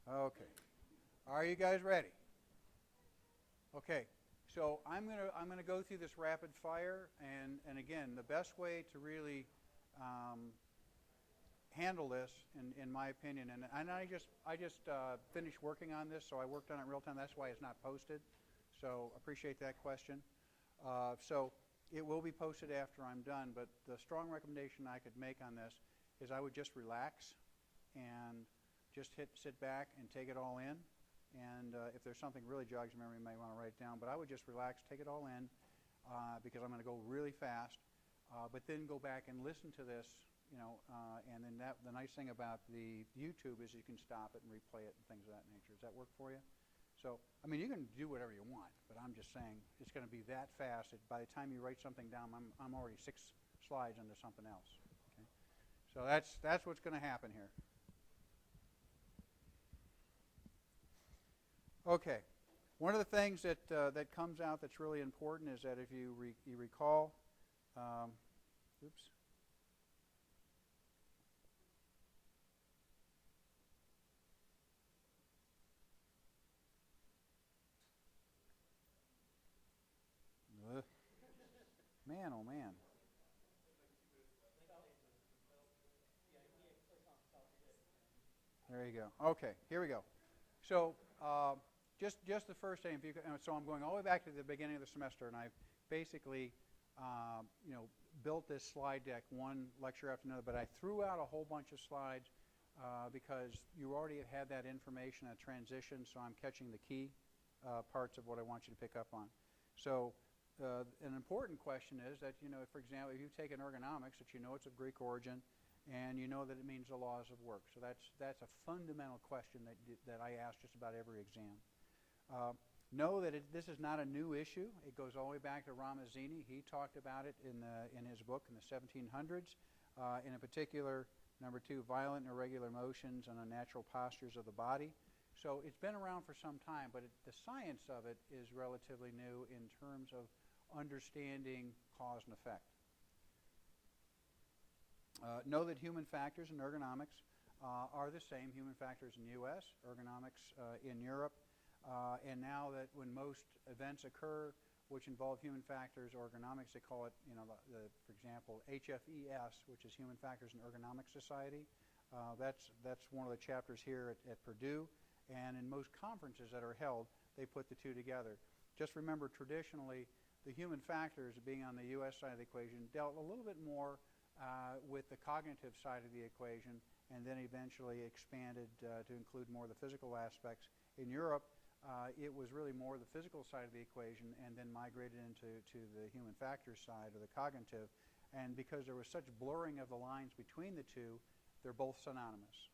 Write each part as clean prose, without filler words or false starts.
Okay. Are you guys ready? Okay. So I'm gonna go through this rapid fire, and again, the best way to really handle this, in my opinion, and I just finished working on this, so I worked on it in real time. That's why it's not posted. So appreciate that question. So it will be posted after I'm done. But the strong recommendation I could make on this is I would just relax and just sit back and take it all in. And if there's something really jogs your memory, you may want to write it down. But I would just relax, take it all in, because I'm going to go really fast. But then go back and listen to this, and then the nice thing about the YouTube is you can stop it and replay it and things of that nature. Does that work for you? So, I mean, you can do whatever you want, but I'm just saying it's going to be that fast that by the time you write something down, I'm already 6 slides into something else. Okay? So that's what's going to happen here. Okay, one of the things that comes out that's really important is that if you recall, oops. Man, oh man. There you go. Okay, here we go. So just the first thing. So I'm going all the way back to the beginning of the semester, and I've basically built this slide deck one lecture after another. But I threw out a whole bunch of slides because you already had that information at transition. So I'm catching the key parts of what I want you to pick up on. So an important question is that, for example, if you take an ergonomics, that you know it's of Greek origin, and you know that it means the laws of work. So that's a fundamental question that I ask just about every exam. Know that this is not a new issue. It goes all the way back to Ramazzini. He talked about it in his book in the 1700s. In particular, number 2, violent and irregular motions and unnatural postures of the body. So it's been around for some time, but the science of it is relatively new in terms of understanding cause and effect. Know that human factors in ergonomics are the same human factors in the U.S., ergonomics in Europe, and now that when most events occur which involve human factors or ergonomics, they call it, for example, HFES, which is Human Factors in Ergonomic Society. That's one of the chapters here at Purdue, and in most conferences that are held, they put the two together. Just remember, traditionally, the human factors, being on the U.S. side of the equation, dealt a little bit more with the cognitive side of the equation, and then eventually expanded to include more of the physical aspects. In Europe, it was really more the physical side of the equation, and then migrated into the human factors side, or the cognitive. And because there was such blurring of the lines between the two, they're both synonymous.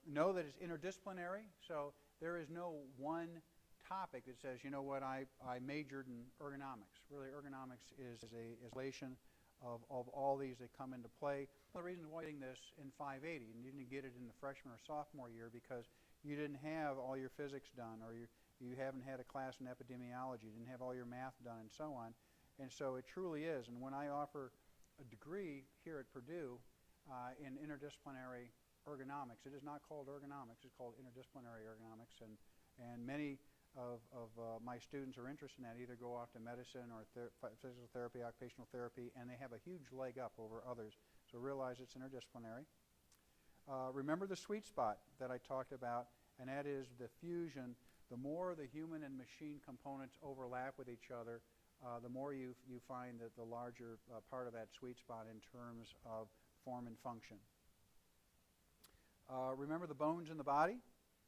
Know that it's interdisciplinary, so there is no one topic that says, you know what, I majored in ergonomics. Really, ergonomics is a relation of all these that come into play. One of the reasons why you're getting this in 580, and you didn't get it in the freshman or sophomore year because you didn't have all your physics done, or you haven't had a class in epidemiology, you didn't have all your math done, and so on. And so it truly is. And when I offer a degree here at Purdue in interdisciplinary ergonomics, it is not called ergonomics, it's called interdisciplinary ergonomics, and many of my students are interested in that, either go off to medicine or physical therapy, occupational therapy, and they have a huge leg up over others. So realize it's interdisciplinary. Remember the sweet spot that I talked about, and that is the fusion. The more the human and machine components overlap with each other, the more you find that the larger part of that sweet spot in terms of form and function. Remember the bones in the body?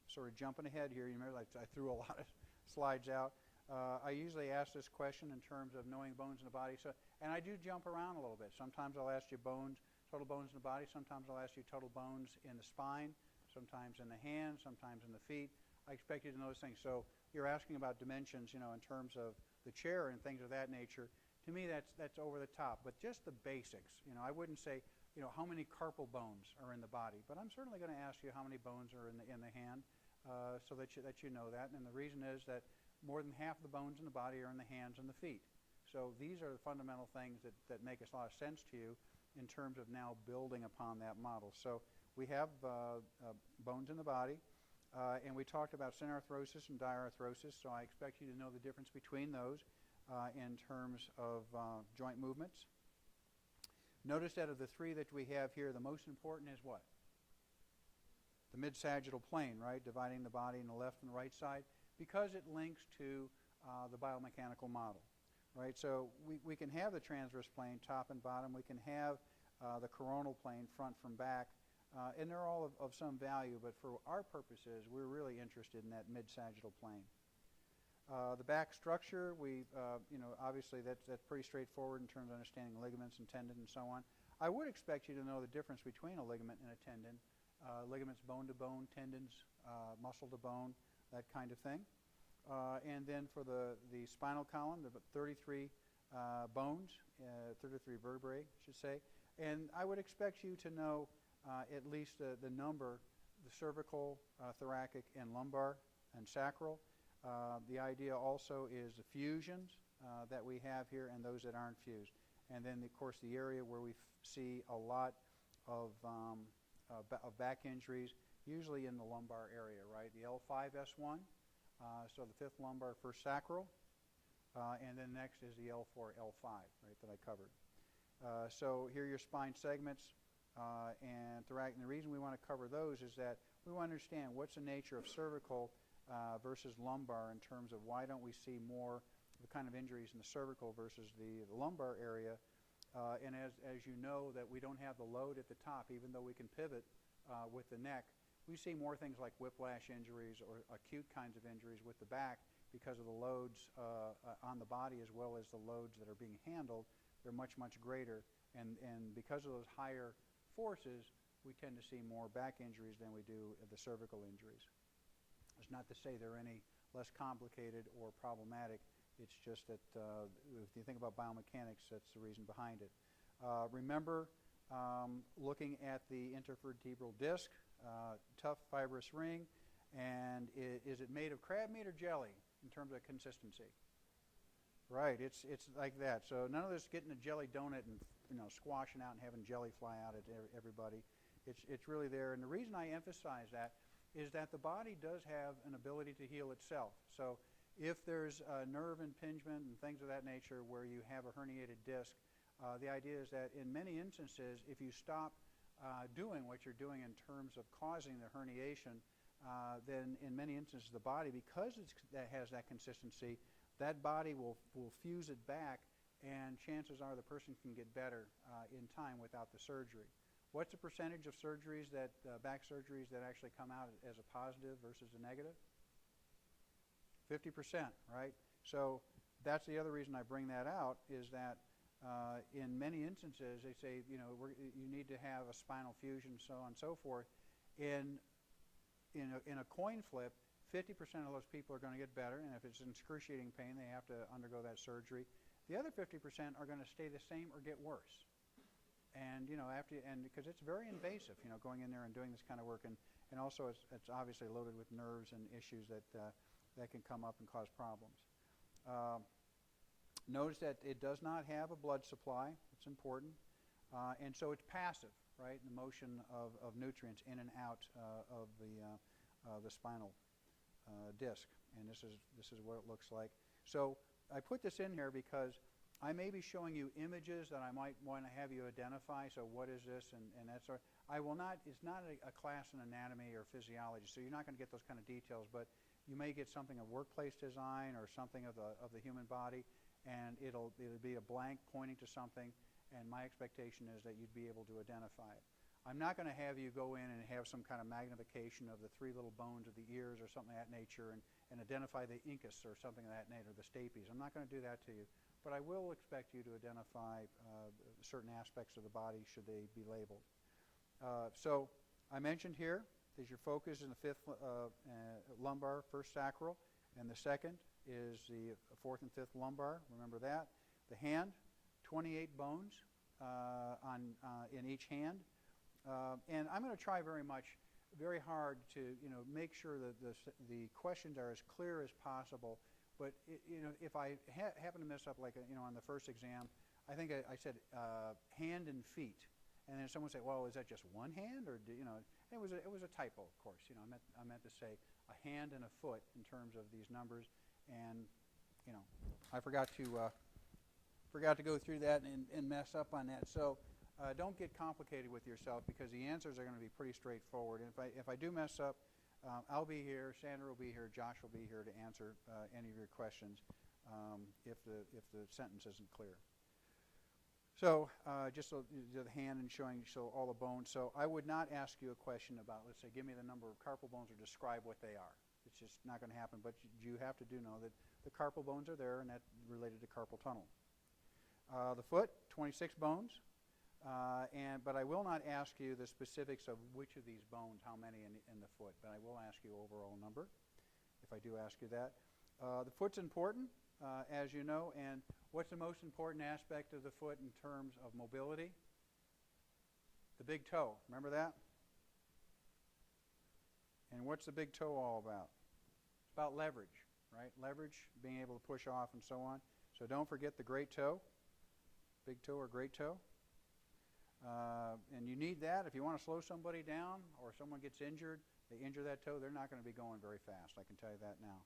Sort of jumping ahead here. You remember I threw a lot of slides out. I usually ask this question in terms of knowing bones in the body. And I do jump around a little bit. Sometimes I'll ask you total bones in the body. Sometimes I'll ask you total bones in the spine. Sometimes in the hands. Sometimes in the feet. I expect you to know those things. So you're asking about dimensions, in terms of the chair and things of that nature. To me, that's over the top. But just the basics. I wouldn't say, how many carpal bones are in the body. But I'm certainly going to ask you how many bones are in the hand. So that you know that. And the reason is that more than half the bones in the body are in the hands and the feet. So these are the fundamental things that make a lot of sense to you. in terms of now building upon that model. So we have bones in the body, and we talked about synarthrosis and diarthrosis, so I expect you to know the difference between those in terms of joint movements. Notice that of the three that we have here, the most important is what? The mid-sagittal plane, right, dividing the body in the left and the right side, because it links to the biomechanical model, right? So we can have the transverse plane, top and bottom. We can have the coronal plane, front from back, and they're all of some value, but for our purposes, we're really interested in that mid-sagittal plane. The back structure, obviously that's pretty straightforward in terms of understanding ligaments and tendon and so on. I would expect you to know the difference between a ligament and a tendon. Ligaments bone to bone, tendons muscle to bone, that kind of thing. And then for the spinal column, there are 33 bones, 33 vertebrae, I should say. And I would expect you to know at least the number, the cervical, thoracic, and lumbar and sacral. The idea also is the fusions that we have here and those that aren't fused. And then, of course, the area where we see a lot of back injuries, usually in the lumbar area, right? The L5-S1, so the fifth lumbar, first sacral, and then next is the L4, L5, right, that I covered. So here are your spine segments and thoracic. And the reason we want to cover those is that we want to understand what's the nature of cervical versus lumbar in terms of why don't we see more the kind of injuries in the cervical versus the lumbar area. And as you know, that we don't have the load at the top, even though we can pivot with the neck. We see more things like whiplash injuries or acute kinds of injuries with the back because of the loads on the body as well as the loads that are being handled. They're much, much greater. And because of those higher forces, we tend to see more back injuries than we do the cervical injuries. It's not to say they're any less complicated or problematic. It's just that if you think about biomechanics, that's the reason behind it. Remember looking at the intervertebral disc, tough fibrous ring, and is it made of crab meat or jelly in terms of consistency? Right, it's like that. So none of this getting a jelly donut and squashing out and having jelly fly out at everybody. It's really there, and the reason I emphasize that is that the body does have an ability to heal itself. So if there's nerve impingement and things of that nature where you have a herniated disc, the idea is that in many instances, if you stop doing what you're doing in terms of causing the herniation, then in many instances the body, because that has that consistency, that body will fuse it back, and chances are the person can get better in time without the surgery. What's the percentage of surgeries back surgeries that actually come out as a positive versus a negative? 50%, right? So that's the other reason I bring that out is that in many instances they say, you need to have a spinal fusion, so on and so forth. In a coin flip, 50% of those people are going to get better, and if it's excruciating pain, they have to undergo that surgery. The other 50% are going to stay the same or get worse. And because it's very invasive, going in there and doing this kind of work, and also it's obviously loaded with nerves and issues that can come up and cause problems. Notice that it does not have a blood supply. It's important, and so it's passive, right? The motion of nutrients in and out of the spinal disc, and this is what it looks like. So I put this in here because I may be showing you images that I might want to have you identify. So what is this and that sort. I will not. It's not a class in anatomy or physiology, so you're not going to get those kind of details. But you may get something of workplace design or something of the human body, and it'll be a blank pointing to something. And my expectation is that you'd be able to identify it. I'm not going to have you go in and have some kind of magnification of the three little bones of the ears or something of that nature and identify the incus or something of that nature, the stapes. I'm not going to do that to you. But I will expect you to identify certain aspects of the body should they be labeled. So I mentioned here that your focus in the fifth lumbar, first sacral, and the second is the fourth and fifth lumbar. Remember that. The hand, 28 bones in each hand. And I'm going to try very hard to make sure that the questions are as clear as possible. But if I happen to mess up, like on the first exam, I think I said hand and feet, and then someone said, "Well, is that just one hand, or do, you know?" It was a typo, of course. You know, I meant to say a hand and a foot in terms of these numbers, and you know, I forgot to go through that and mess up on that. So don't get complicated with yourself, because the answers are going to be pretty straightforward. And if I do mess up, I'll be here, Sandra will be here, Josh will be here to answer any of your questions if the sentence isn't clear. So just so the hand and showing all the bones. So I would not ask you a question about, let's say, give me the number of carpal bones or describe what they are. It's just not going to happen. But you have to know that the carpal bones are there, and that's related to carpal tunnel. The foot, 26 bones. But I will not ask you the specifics of which of these bones, how many in the foot. But I will ask you overall number, if I do ask you that. The foot's important, as you know, and what's the most important aspect of the foot in terms of mobility? The big toe. Remember that? And what's the big toe all about? It's about leverage, right? Leverage, being able to push off and so on. So don't forget the great toe, big toe or great toe. And you need that if you want to slow somebody down or someone gets injured, they injure that toe, they're not going to be going very fast. I can tell you that now.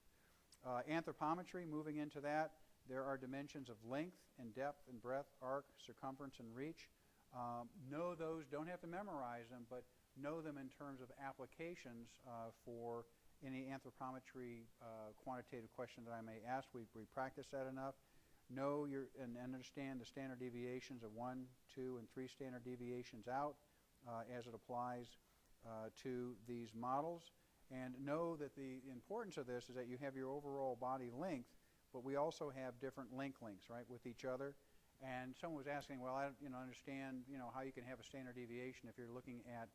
Anthropometry, moving into that, there are dimensions of length and depth and breadth, arc, circumference, and reach. Know those, don't have to memorize them, but know them in terms of applications for any anthropometry quantitative question that I may ask. We practice that enough. Know and understand the standard deviations of 1, 2, and 3 standard deviations out as it applies to these models. And know that the importance of this is that you have your overall body length, but we also have different lengths, right, with each other. And someone was asking, well, I don't understand how you can have a standard deviation if you're looking at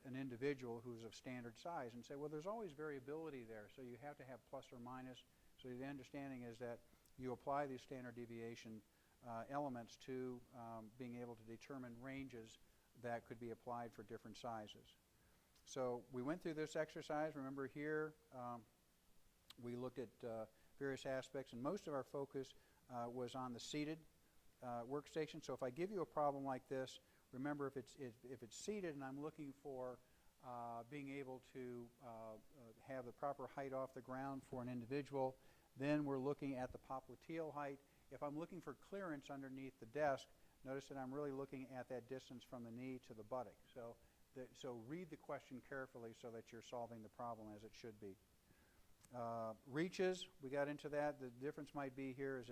an individual who's of standard size, and say, well, there's always variability there, so you have to have plus or minus. So the understanding is that you apply these standard deviation elements to being able to determine ranges that could be applied for different sizes. So we went through this exercise. Remember here, we looked at various aspects, and most of our focus was on the seated workstation. So if I give you a problem like this, remember if it's seated and I'm looking for being able to have the proper height off the ground for an individual, then we're looking at the popliteal height. If I'm looking for clearance underneath the desk, notice that I'm really looking at that distance from the knee to the buttock. So read the question carefully so that you're solving the problem as it should be. Reaches, we got into that. The difference might be here is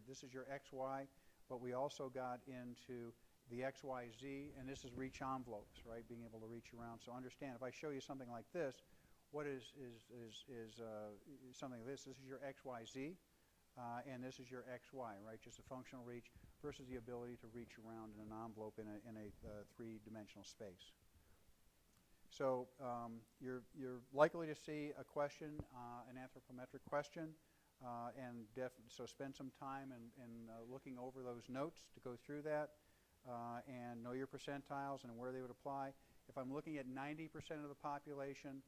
this is your XY, but we also got into the XYZ, and this is reach envelopes, right? Being able to reach around. So understand, if I show you something like this, what is something like this? This is your XYZ, and this is your XY, right? Just a functional reach versus the ability to reach around in an envelope in a three-dimensional space. So you're likely to see a question, an anthropometric question, so spend some time in looking over those notes to go through that and know your percentiles and where they would apply. If I'm looking at 90% of the population,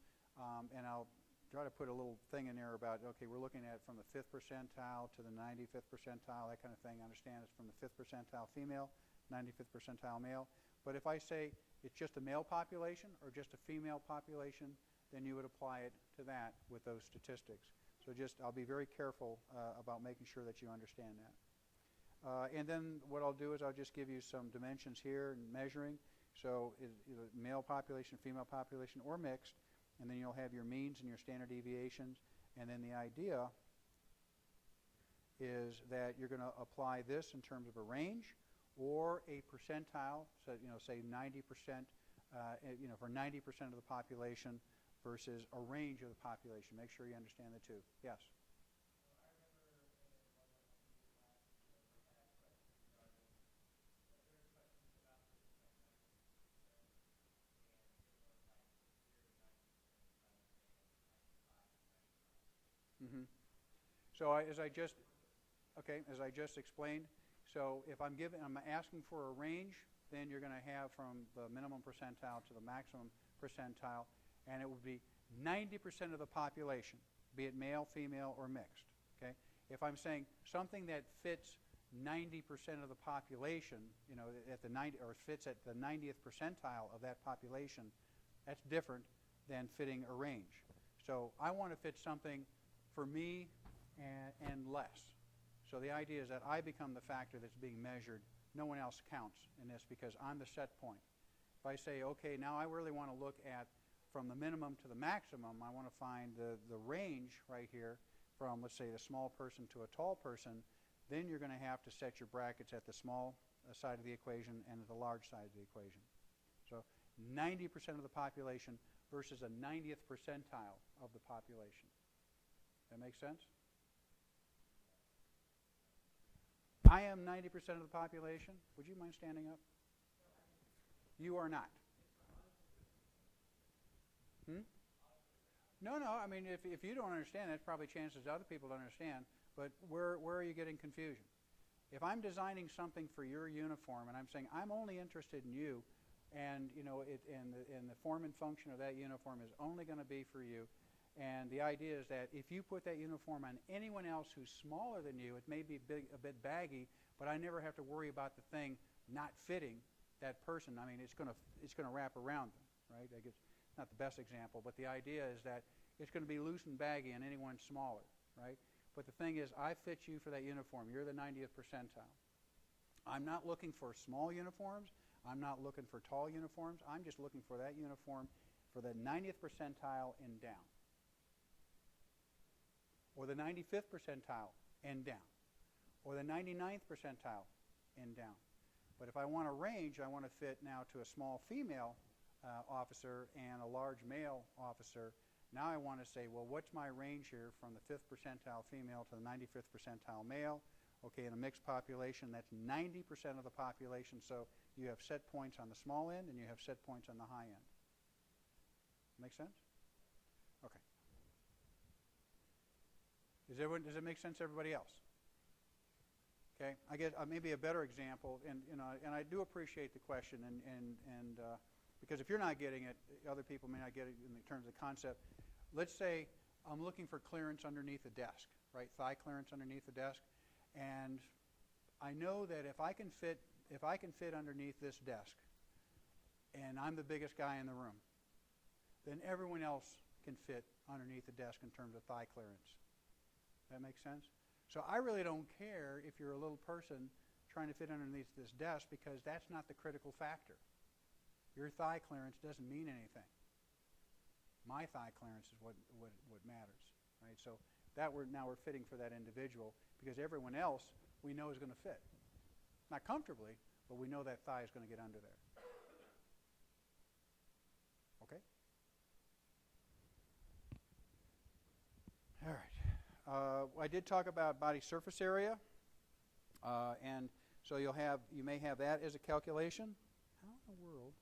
and I'll try to put a little thing in there about, okay, we're looking at from the 5th percentile to the 95th percentile, that kind of thing. Understand it's from the 5th percentile female, 95th percentile male. But if I say it's just a male population or just a female population, then you would apply it to that with those statistics. So I'll be very careful about making sure that you understand that. And then what I'll do is I'll just give you some dimensions here and measuring. So either male population, female population, or mixed. And then you'll have your means and your standard deviations. And then the idea is that you're going to apply this in terms of a range or a percentile, so say 90%, for 90% of the population versus a range of the population. Make sure you understand the two. Yes. Mm-hmm. So as I just explained. So if I'm asking for a range, then you're going to have from the minimum percentile to the maximum percentile, and it would be 90% of the population, be it male, female, or mixed. Okay. If I'm saying something that fits 90% of the population, at the 90 or fits at the 90th percentile of that population, that's different than fitting a range. So I want to fit something for me and less. So the idea is that I become the factor that's being measured. No one else counts in this because I'm the set point. If I say, okay, now I really want to look at from the minimum to the maximum, I want to find the range right here from, let's say, the small person to a tall person, then you're going to have to set your brackets at the small side of the equation and at the large side of the equation. So 90% of the population versus a 90th percentile of the population. That make sense? I am 90% of the population. Would you mind standing up? You are not. No, I mean, if you don't understand, that's probably chances other people don't understand. But where are you getting confusion? If I'm designing something for your uniform and I'm saying I'm only interested in you, and the form and function of that uniform is only going to be for you, and the idea is that if you put that uniform on anyone else who's smaller than you, it may be a bit baggy, but I never have to worry about the thing not fitting that person. I mean, it's going to wrap around them, right? I guess not the best example, but the idea is that it's going to be loose and baggy on anyone smaller, right? But the thing is, I fit you for that uniform. You're the 90th percentile. I'm not looking for small uniforms. I'm not looking for tall uniforms. I'm just looking for that uniform for the 90th percentile and down, or the 95th percentile and down, or the 99th percentile and down. But if I want a range, I want to fit now to a small female officer and a large male officer. Now I want to say, well, what's my range here from the 5th percentile female to the 95th percentile male? Okay, in a mixed population, that's 90% of the population. So you have set points on the small end and you have set points on the high end. Make sense? Okay. Does it make sense to everybody else? Okay, I guess maybe a better example, and I do appreciate the question, and because if you're not getting it, other people may not get it in terms of the concept. Let's say I'm looking for clearance underneath the desk, right? Thigh clearance underneath the desk, and I know that if I can fit underneath this desk, and I'm the biggest guy in the room, then everyone else can fit underneath the desk in terms of thigh clearance. That makes sense? So I really don't care if you're a little person trying to fit underneath this desk, because that's not the critical factor. Your thigh clearance doesn't mean anything. My thigh clearance is what matters, right? So now we're fitting for that individual, because everyone else we know is going to fit. Not comfortably, but we know that thigh is going to get under there. Okay? All right. I did talk about body surface area, and so you may have that as a calculation. How in the world?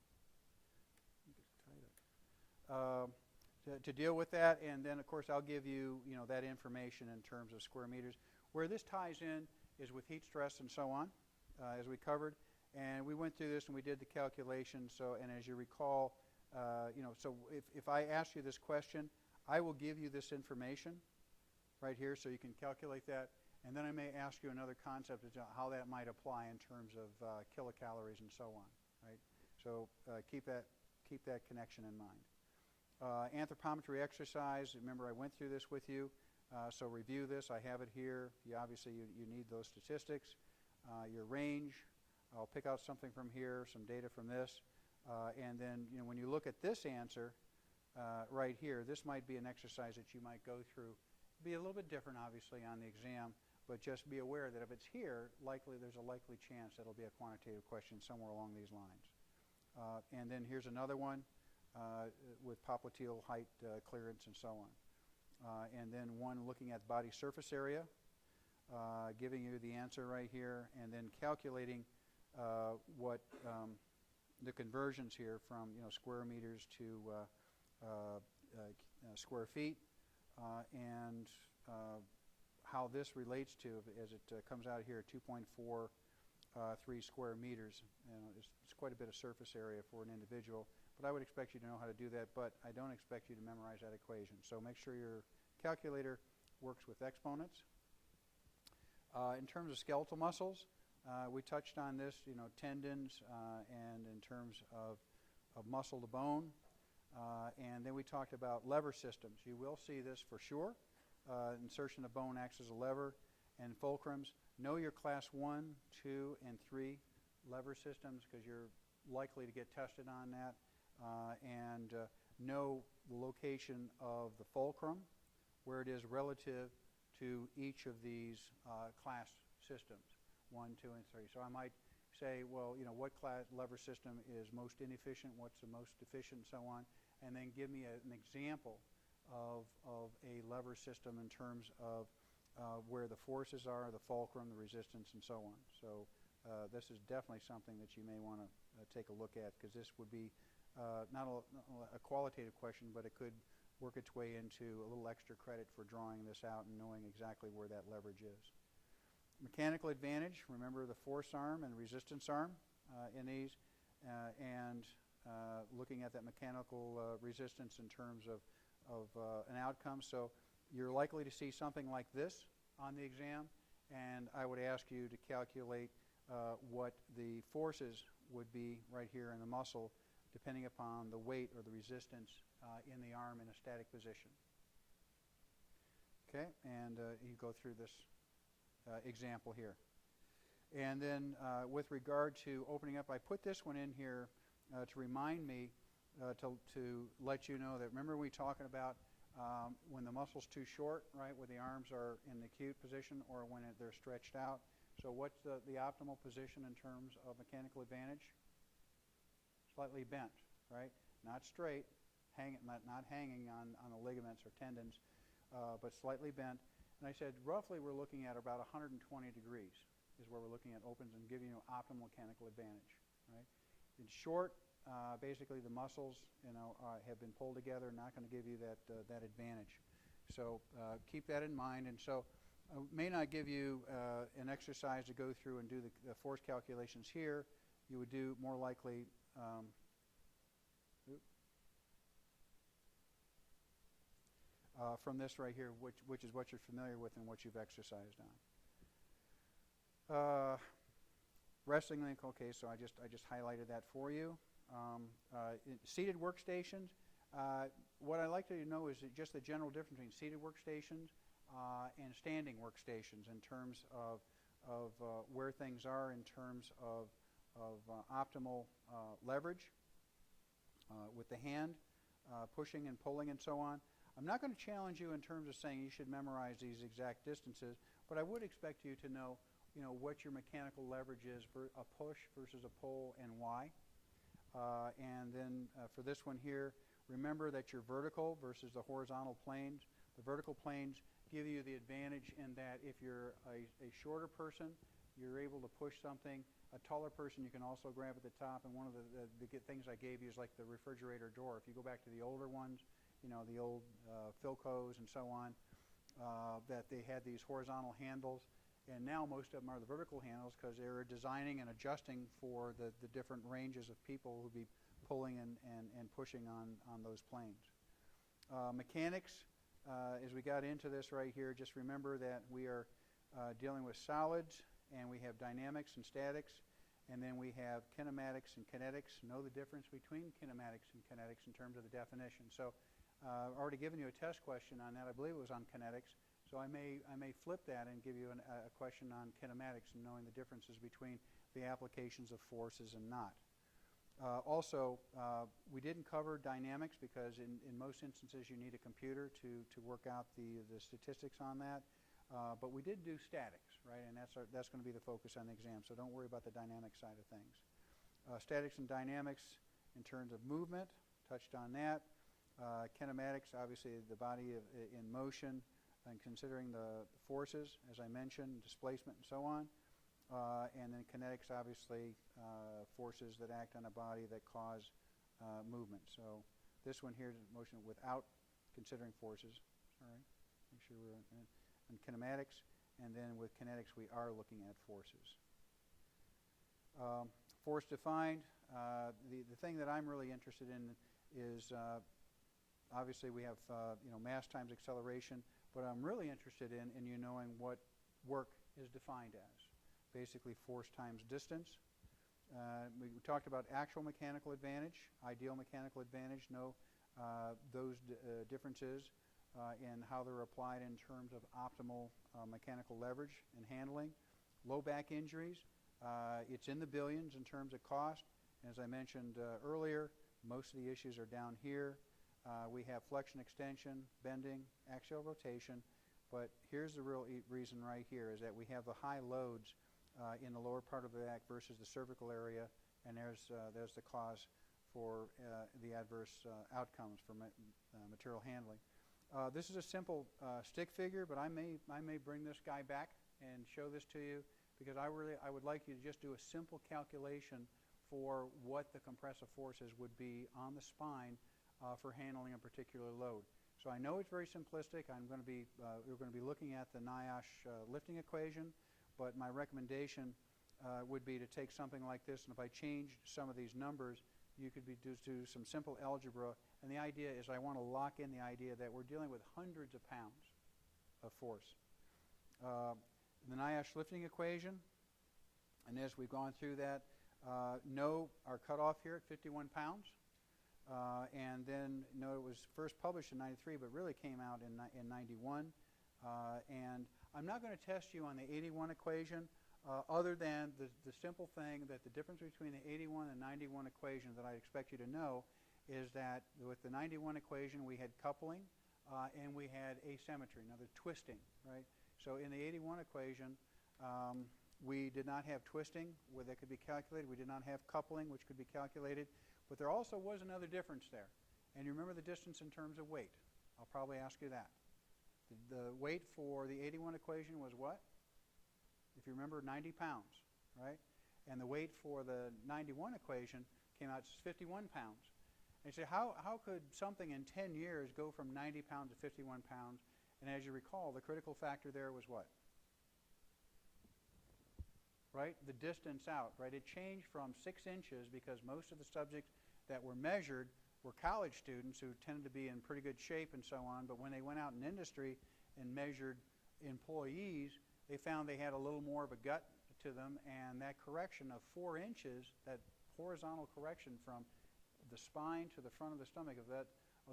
To deal with that, and then of course I'll give you that information in terms of square meters. Where this ties in is with heat stress and so on, as we covered, and we went through this and we did the calculation. So, and as you recall, so if I ask you this question, I will give you this information right here, so you can calculate that, and then I may ask you another concept of how that might apply in terms of kilocalories and so on, right? So keep that connection in mind. Anthropometry exercise, remember I went through this with you, so review this. I have it here. Obviously you need those statistics. Your range, I'll pick out something from here, some data from this, and then when you look at this answer right here, this might be an exercise that you might go through. Be a little bit different obviously on the exam, but just be aware that if it's here, there's a likely chance that it'll be a quantitative question somewhere along these lines. And then here's another one with popliteal height clearance and so on. And then one looking at body surface area, giving you the answer right here, and then calculating what the conversions here from square meters to square feet, and how this relates to, as it comes out here, 2.43 square meters. It's quite a bit of surface area for an individual, but I would expect you to know how to do that, but I don't expect you to memorize that equation. So make sure your calculator works with exponents. In terms of skeletal muscles, we touched on this, tendons, and in terms of muscle to bone. And then we talked about lever systems. You will see this for sure. Insertion of bone acts as a lever, and fulcrums. Know your class 1, 2, and 3 lever systems because you're likely to get tested on that. And know the location of the fulcrum, where it is relative to each of these class systems, 1, 2, and 3. So I might say, well, what class lever system is most inefficient, what's the most efficient, and so on, and then give me an example of a lever system in terms of where the forces are, the fulcrum, the resistance, and so on. So this is definitely something that you may want to take a look at, because this would be not a qualitative question, but it could work its way into a little extra credit for drawing this out and knowing exactly where that leverage is. Mechanical advantage, remember the force arm and resistance arm in these, and looking at that mechanical resistance in terms of an outcome. So you're likely to see something like this on the exam, and I would ask you to calculate what the forces would be right here in the muscle, depending upon the weight or the resistance in the arm in a static position. Okay, and you go through this example here. And then with regard to opening up, I put this one in here to remind me to let you know that, remember we talking about when the muscle's too short, right, where the arms are in the acute position or when they're stretched out. So what's the optimal position in terms of mechanical advantage? Slightly bent, right? Not straight, not hanging on the ligaments or tendons, but slightly bent. And I said roughly we're looking at about 120 degrees is where we're looking at opens and giving you optimal mechanical advantage, right? In short, basically the muscles, have been pulled together, not going to give you that advantage. So keep that in mind. And so I may not give you an exercise to go through and do the force calculations here. You would do more likely from this right here, which is what you're familiar with and what you've exercised on. Wrestling link, okay, so I just highlighted that for you. Seated workstations, what I'd like to know is just the general difference between seated workstations and standing workstations in terms of where things are in terms of optimal leverage with the hand, pushing and pulling and so on. I'm not going to challenge you in terms of saying you should memorize these exact distances, but I would expect you to know, what your mechanical leverage is for a push versus a pull and why. And then for this one here, remember that your vertical versus the horizontal planes. The vertical planes give you the advantage in that if you're a shorter person, you're able to push something. A taller person, you can also grab at the top. And one of the things I gave you is like the refrigerator door. If you go back to the older ones, the old Philcos and so on, that they had these horizontal handles. And now most of them are the vertical handles because they're designing and adjusting for the different ranges of people who would be pulling and pushing on those planes. Mechanics, as we got into this right here, just remember that we are dealing with solids, and we have dynamics and statics, and then we have kinematics and kinetics. Know the difference between kinematics and kinetics in terms of the definition. So I've already given you a test question on that. I believe it was on kinetics. So I may flip that and give you a question on kinematics and knowing the differences between the applications of forces and not. Also, we didn't cover dynamics because in most instances you need a computer to work out the statistics on that. But we did do statics, right? And that's going to be the focus on the exam. So don't worry about the dynamic side of things. Statics and dynamics in terms of movement, touched on that. Kinematics, obviously the body in motion, and considering the forces, as I mentioned, displacement and so on. And then kinetics, obviously, forces that act on a body that cause movement. So this one here is motion without considering forces. Sorry, make sure we're on kinematics. And then with kinetics, we are looking at forces. Force defined, the thing that I'm really interested in is obviously we have mass times acceleration, but I'm really interested in you knowing what work is defined as. Basically force times distance. We talked about actual mechanical advantage, ideal mechanical advantage, those differences in how they're applied in terms of optimal mechanical leverage and handling. Low back injuries, it's in the billions in terms of cost. As I mentioned earlier, most of the issues are down here. We have flexion extension, bending, axial rotation, but here's the real reason right here is that we have the high loads in the lower part of the back versus the cervical area, and there's the cause for the adverse outcomes for material handling. This is a simple stick figure, but I may bring this guy back and show this to you because I would like you to just do a simple calculation for what the compressive forces would be on the spine for handling a particular load. So I know it's very simplistic. We're going to be looking at the NIOSH lifting equation, but my recommendation would be to take something like this, and if I changed some of these numbers, you could do some simple algebra. And the idea is I want to lock in the idea that we're dealing with hundreds of pounds of force. The NIOSH lifting equation, and as we've gone through that, know our cutoff here at 51 pounds. And then it was first published in 93, but really came out in 91. And I'm not going to test you on the 81 equation other than the simple thing that the difference between the 81 and 91 equation that I expect you to know is that with the 91 equation we had coupling and we had asymmetry, another twisting, right? So in the 81 equation, we did not have twisting that could be calculated. We did not have coupling, which could be calculated. But there also was another difference there. And you remember the distance in terms of weight. I'll probably ask you that. The weight for the 81 equation was what? If you remember, 90 pounds, right? And the weight for the 91 equation came out as 51 pounds. And you say, how could something in 10 years go from 90 pounds to 51 pounds? And as you recall, the critical factor there was what? Right? The distance out, right? It changed from 6 inches because most of the subjects that were measured were college students who tended to be in pretty good shape and so on, but when they went out in industry and measured employees, they found they had a little more of a gut to them, and that correction of 4 inches, that horizontal correction from the spine to the front of the stomach of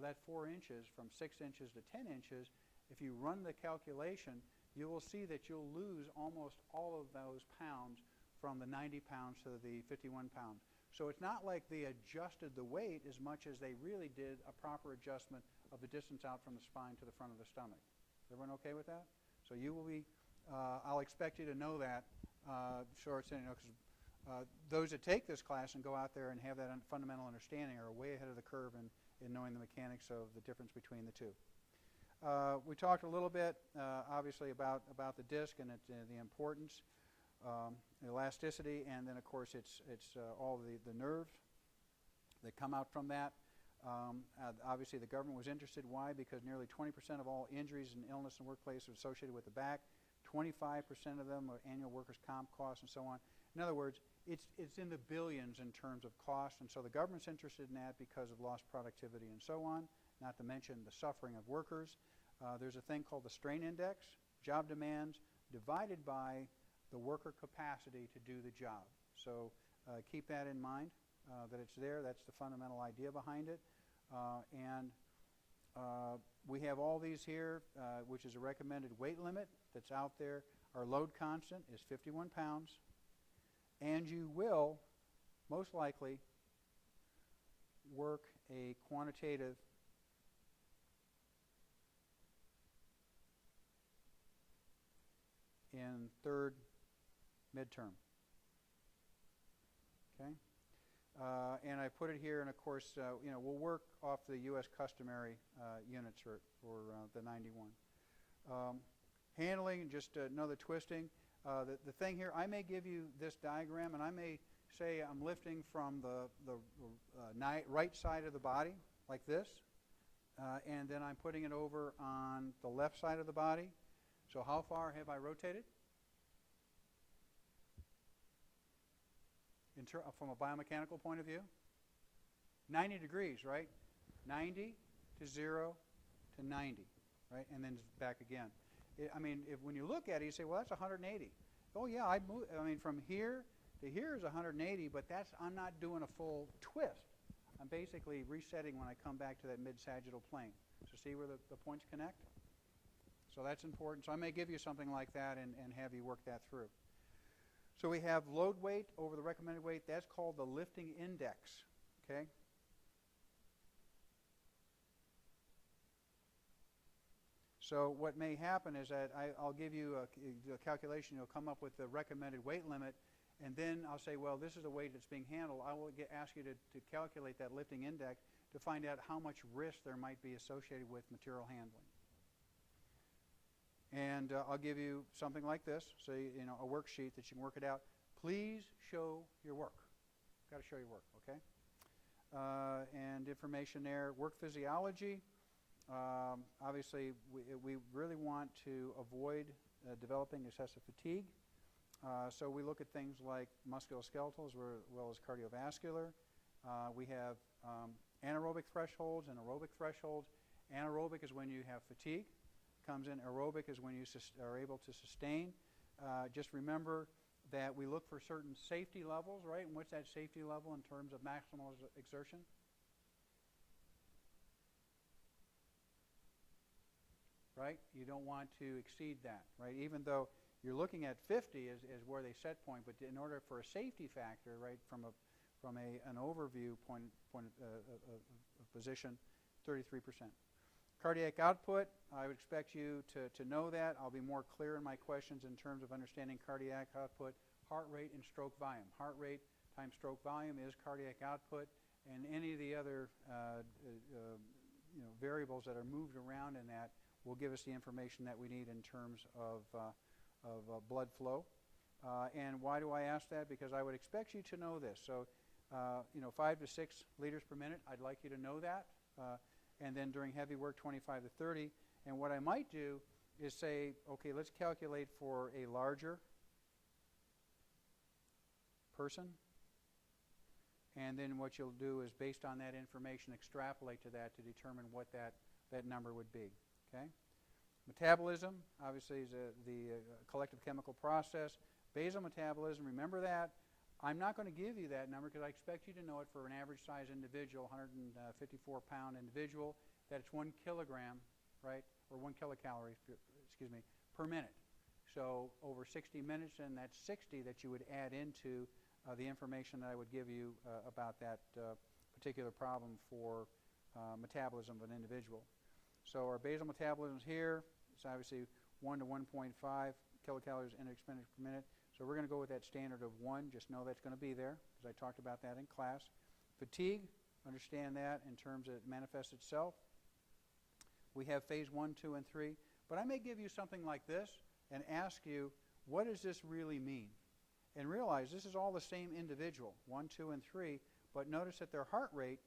that 4 inches, from 6 inches to 10 inches, if you run the calculation, you will see that you'll lose almost all of those pounds from the 90 pounds to the 51 pounds. So it's not like they adjusted the weight as much as they really did a proper adjustment of the distance out from the spine to the front of the stomach. Is everyone okay with that? So you will be, I'll expect you to know that, because those that take this class and go out there and have that fundamental understanding are way ahead of the curve in knowing the mechanics of the difference between the two. We talked a little bit, obviously, about the disc and the importance, elasticity, and then, of course, it's all the nerves that come out from that. Obviously, the government was interested. Why? Because nearly 20% of all injuries and illness in the workplace are associated with the back. 25% of them are annual workers' comp costs and so on. In other words, it's in the billions in terms of cost, and so the government's interested in that because of lost productivity and so on, not to mention the suffering of workers. There's a thing called the strain index, job demands divided by the worker capacity to do the job. So keep that in mind, that it's there. That's the fundamental idea behind it. We have all these here, which is a recommended weight limit that's out there. Our load constant is 51 pounds. And you will, most likely, work a quantitative in third midterm. Okay? And I put it here, and of course, we'll work off the U.S. customary units for the 91. Handling, just another twisting. The thing here, I may give you this diagram, and I may say I'm lifting from the right side of the body, like this, and then I'm putting it over on the left side of the body. So how far have I rotated? From a biomechanical point of view? 90 degrees, right? 90 to 0 to 90, right? And then back again. I mean, when you look at it, you say, well, that's 180. Oh, yeah, I mean, from here to here is 180, but I'm not doing a full twist. I'm basically resetting when I come back to that mid-sagittal plane. So see where the points connect? So that's important. So I may give you something like that and have you work that through. So we have load weight over the recommended weight. That's called the lifting index. Okay? So what may happen is that I'll give you a calculation. You'll come up with the recommended weight limit, and then I'll say, well, this is the weight that's being handled. I will ask you to calculate that lifting index to find out how much risk there might be associated with material handling. And I'll give you something like this, so you know, a worksheet that you can work it out. Please show your work. Got to show your work, okay? And information there. Work physiology. Obviously, we really want to avoid developing excessive fatigue. So we look at things like musculoskeletal as well as cardiovascular. We have anaerobic thresholds and aerobic thresholds. Anaerobic is when you have fatigue. Comes in. Aerobic is when you are able to sustain. Just remember that we look for certain safety levels, right? And what's that safety level in terms of maximal exertion? Right? You don't want to exceed that, right? Even though you're looking at 50 as where they set point, but in order for a safety factor, right, from an overview point of position, 33%. Cardiac output, I would expect you to know that. I'll be more clear in my questions in terms of understanding cardiac output, heart rate, and stroke volume. Heart rate times stroke volume is cardiac output, and any of the other variables that are moved around in that will give us the information that we need in terms of blood flow. And why do I ask that? Because I would expect you to know this. So, 5 to 6 liters per minute, I'd like you to know that. And then during heavy work, 25 to 30. And what I might do is say, okay, let's calculate for a larger person. And then what you'll do is, based on that information, extrapolate to that to determine what that number would be. Okay? Metabolism, obviously, is the collective chemical process. Basal metabolism, remember that. I'm not going to give you that number because I expect you to know it for an average size individual, 154-pound individual, that it's 1 kilogram, right, or 1 kilocalorie, excuse me, per minute. So over 60 minutes, and that's 60 that you would add into the information that I would give you about that particular problem for metabolism of an individual. So our basal metabolism is here. It's obviously 1 to 1.5 kilocalories energy expenditure per minute. So we're going to go with that standard of 1. Just know that's going to be there because I talked about that in class. Fatigue, understand that in terms of it manifests itself. We have phase 1, 2, and 3. But I may give you something like this and ask you, what does this really mean? And realize this is all the same individual, 1, 2, and 3, but notice that their heart rate,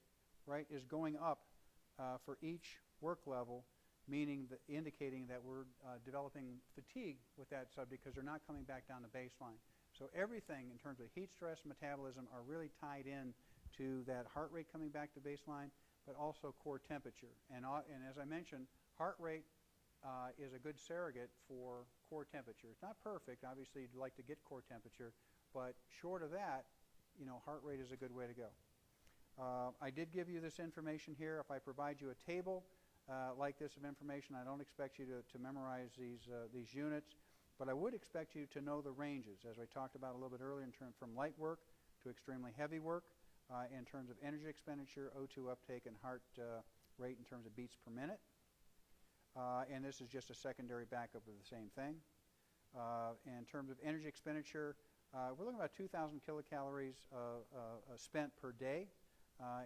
right, is going up for each work level, meaning indicating that we're developing fatigue with that subject because they're not coming back down to baseline. So everything in terms of heat stress, metabolism are really tied in to that heart rate coming back to baseline, but also core temperature. And as I mentioned, heart rate is a good surrogate for core temperature. It's not perfect. Obviously, you'd like to get core temperature, but short of that, heart rate is a good way to go. I did give you this information here. If I provide you a table like this of information, I don't expect you to memorize these units, but I would expect you to know the ranges, as I talked about a little bit earlier, from light work to extremely heavy work, in terms of energy expenditure, O2 uptake, and heart rate in terms of beats per minute. And this is just a secondary backup of the same thing. In terms of energy expenditure, we're looking at about 2,000 kilocalories spent per day.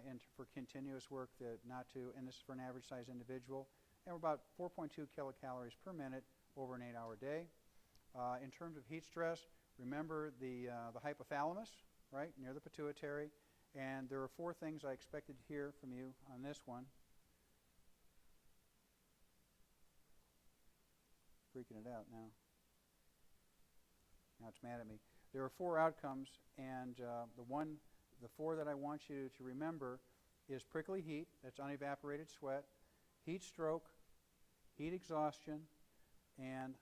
And for continuous work, and this is for an average size individual, and we're about 4.2 kilocalories per minute over an 8-hour day. In terms of heat stress, remember the hypothalamus, right, near the pituitary, and there are 4 things I expected to hear from you on this one. Freaking it out now. Now it's mad at me. There are 4 outcomes, and the 4 that I want you to remember is prickly heat, that's unevaporated sweat, heat stroke, heat exhaustion, and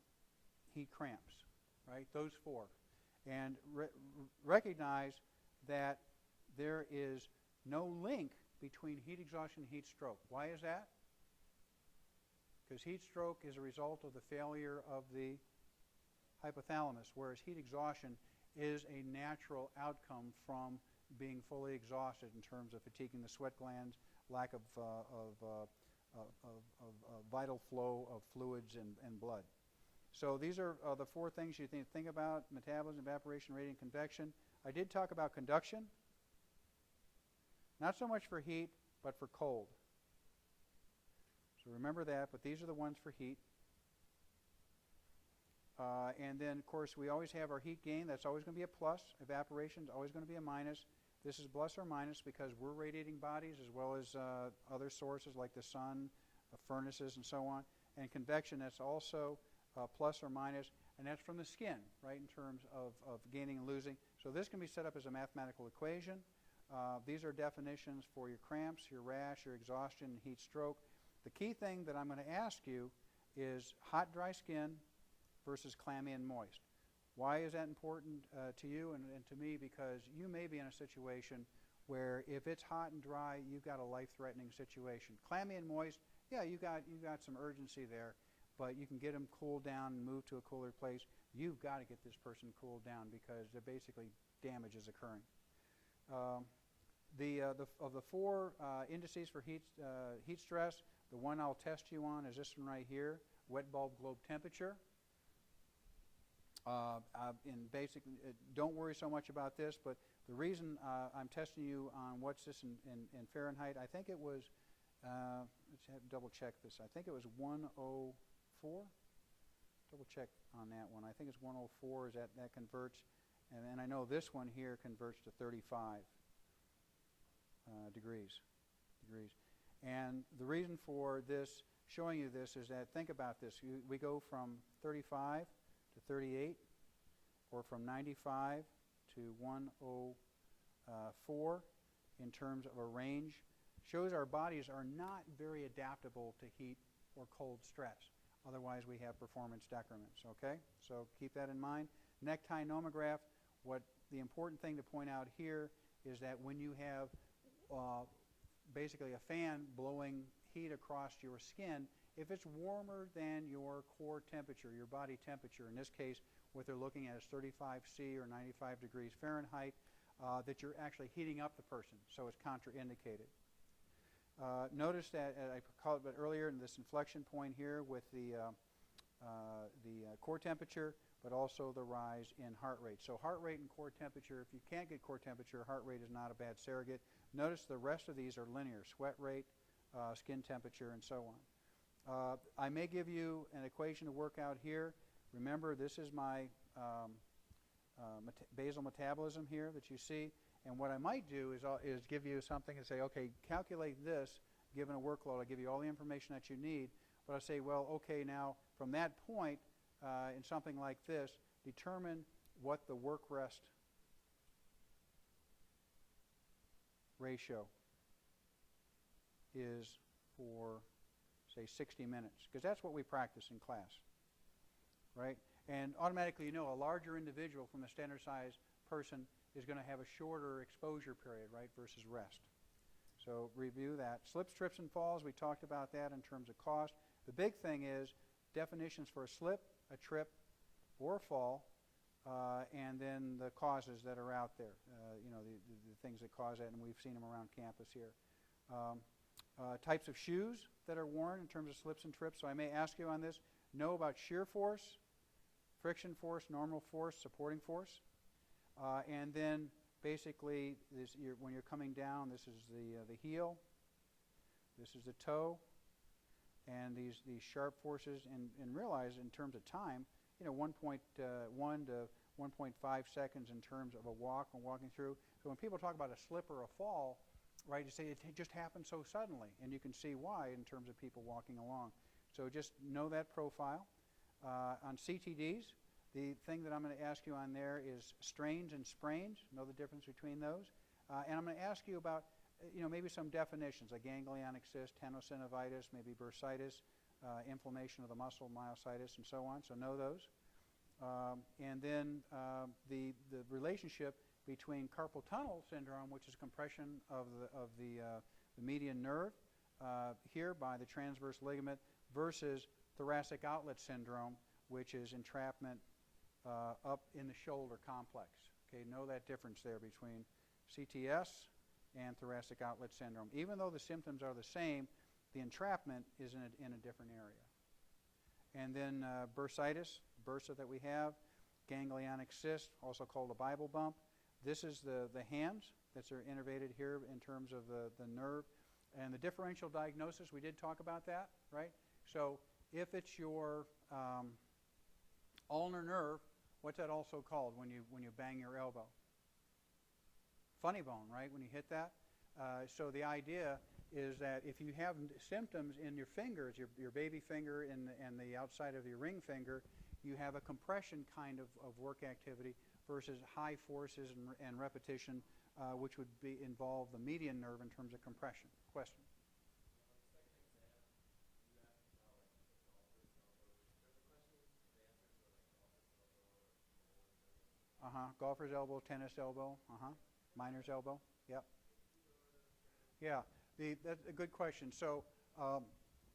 heat cramps, right? Those four. And recognize that there is no link between heat exhaustion and heat stroke. Why is that? Because heat stroke is a result of the failure of the hypothalamus, whereas heat exhaustion is a natural outcome from being fully exhausted in terms of fatiguing the sweat glands, lack of vital flow of fluids and blood. So these are the four things you think about: metabolism, evaporation, radiant convection. I did talk about conduction. Not so much for heat, but for cold. So remember that, but these are the ones for heat. And then, of course, we always have our heat gain. That's always going to be a plus. Evaporation is always going to be a minus. This is plus or minus because we're radiating bodies as well as other sources like the sun, furnaces, and so on. And convection, that's also plus or minus, and that's from the skin, right, in terms of gaining and losing. So this can be set up as a mathematical equation. These are definitions for your cramps, your rash, your exhaustion, and heat stroke. The key thing that I'm going to ask you is hot, dry skin versus clammy and moist. Why is that important to you and to me? Because you may be in a situation where if it's hot and dry, you've got a life-threatening situation. Clammy and moist, yeah, you got some urgency there, but you can get them cooled down and moved to a cooler place. You've got to get this person cooled down because basically damage is occurring. Of the four indices for heat stress, the one I'll test you on is this one right here, wet bulb globe temperature. Don't worry so much about this, but the reason I'm testing you on what's this in Fahrenheit, I think it was, let's double check this, I think it was 104? Double check on that one. I think it's 104, that converts, and then I know this one here converts to 35 degrees. And the reason for this, showing you this, is that think about this. We go from 35 to 38, or from 95 to 104 in terms of a range. Shows our bodies are not very adaptable to heat or cold stress. Otherwise, we have performance decrements, okay? So keep that in mind. Necktie nomograph, what the important thing to point out here is that when you have basically a fan blowing heat across your skin, if it's warmer than your core temperature, your body temperature, in this case, what they're looking at is 35 C or 95 degrees Fahrenheit, that you're actually heating up the person, so it's contraindicated. Notice that, I called it earlier, in this inflection point here with the core temperature, but also the rise in heart rate. So heart rate and core temperature, if you can't get core temperature, heart rate is not a bad surrogate. Notice the rest of these are linear: sweat rate, skin temperature, and so on. I may give you an equation to work out here. Remember, this is my basal metabolism here that you see. And what I might do is give you something and say, okay, calculate this given a workload. I'll give you all the information that you need. But I say, well, okay, now from that point, in something like this, determine what the work-rest ratio is for, say, 60 minutes, because that's what we practice in class, right? And automatically, you know, a larger individual from a standard size person is going to have a shorter exposure period, right, versus rest. So review that. Slips, trips, and falls, we talked about that in terms of cost. The big thing is definitions for a slip, a trip, or a fall, and then the causes that are out there, you know, the things that cause that, and we've seen them around campus here. Types of shoes that are worn in terms of slips and trips. So I may ask you on this, know about shear force, friction force, normal force, supporting force. And then basically, when you're coming down, this is the heel, this is the toe, and these sharp forces, and realize in terms of time, you know, 1.1 to 1.5 seconds in terms of a walk when walking through. So when people talk about a slip or a fall, right, you say it just happened so suddenly, and you can see why in terms of people walking along. So just know that profile. On CTDs, the thing that I'm going to ask you on there is strains and sprains. Know the difference between those. And I'm going to ask you about, you know, maybe some definitions, like ganglionic cyst, tenosynovitis, maybe bursitis, inflammation of the muscle, myositis, and so on. So know those. And then the relationship between carpal tunnel syndrome, which is compression of the median nerve here by the transverse ligament, versus thoracic outlet syndrome, which is entrapment up in the shoulder complex. Okay, know that difference there between CTS and thoracic outlet syndrome. Even though the symptoms are the same, the entrapment is in a different area. And then bursitis, bursa that we have, ganglionic cyst, also called a Bible bump. This is the hands that are innervated here in terms of the nerve. And the differential diagnosis, we did talk about that, right? So if it's your ulnar nerve, what's that also called when you bang your elbow? Funny bone, right, when you hit that? So the idea is that if you have symptoms in your fingers, your baby finger and the outside of your ring finger, you have a compression kind of work activity versus high forces and repetition, which would involve the median nerve in terms of compression. Question? Golfer's elbow, tennis elbow, miner's elbow, yep. Yeah, that's a good question. So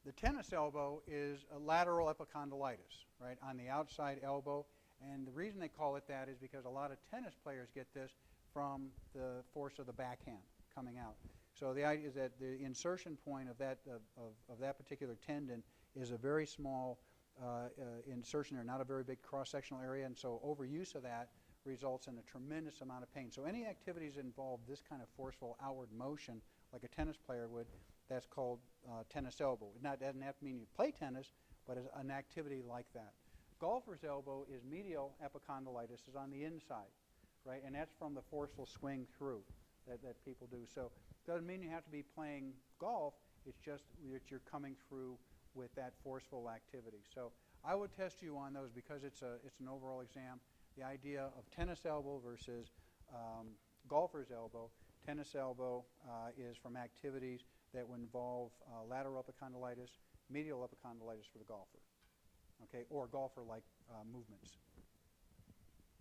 the tennis elbow is a lateral epicondylitis, right, on the outside elbow. And the reason they call it that is because a lot of tennis players get this from the force of the backhand coming out. So the idea is that the insertion point of that particular tendon is a very small insertion there, not a very big cross-sectional area, and so overuse of that results in a tremendous amount of pain. So any activities that involve this kind of forceful outward motion, like a tennis player would, that's called tennis elbow. That doesn't have to mean you play tennis, but an activity like that. Golfer's elbow is medial epicondylitis, is on the inside, right? And that's from the forceful swing through that people do. So it doesn't mean you have to be playing golf. It's just that you're coming through with that forceful activity. So I would test you on those because it's an overall exam. The idea of tennis elbow versus golfer's elbow. Tennis elbow is from activities that would involve lateral epicondylitis, medial epicondylitis for the golfer, okay, or golfer-like movements.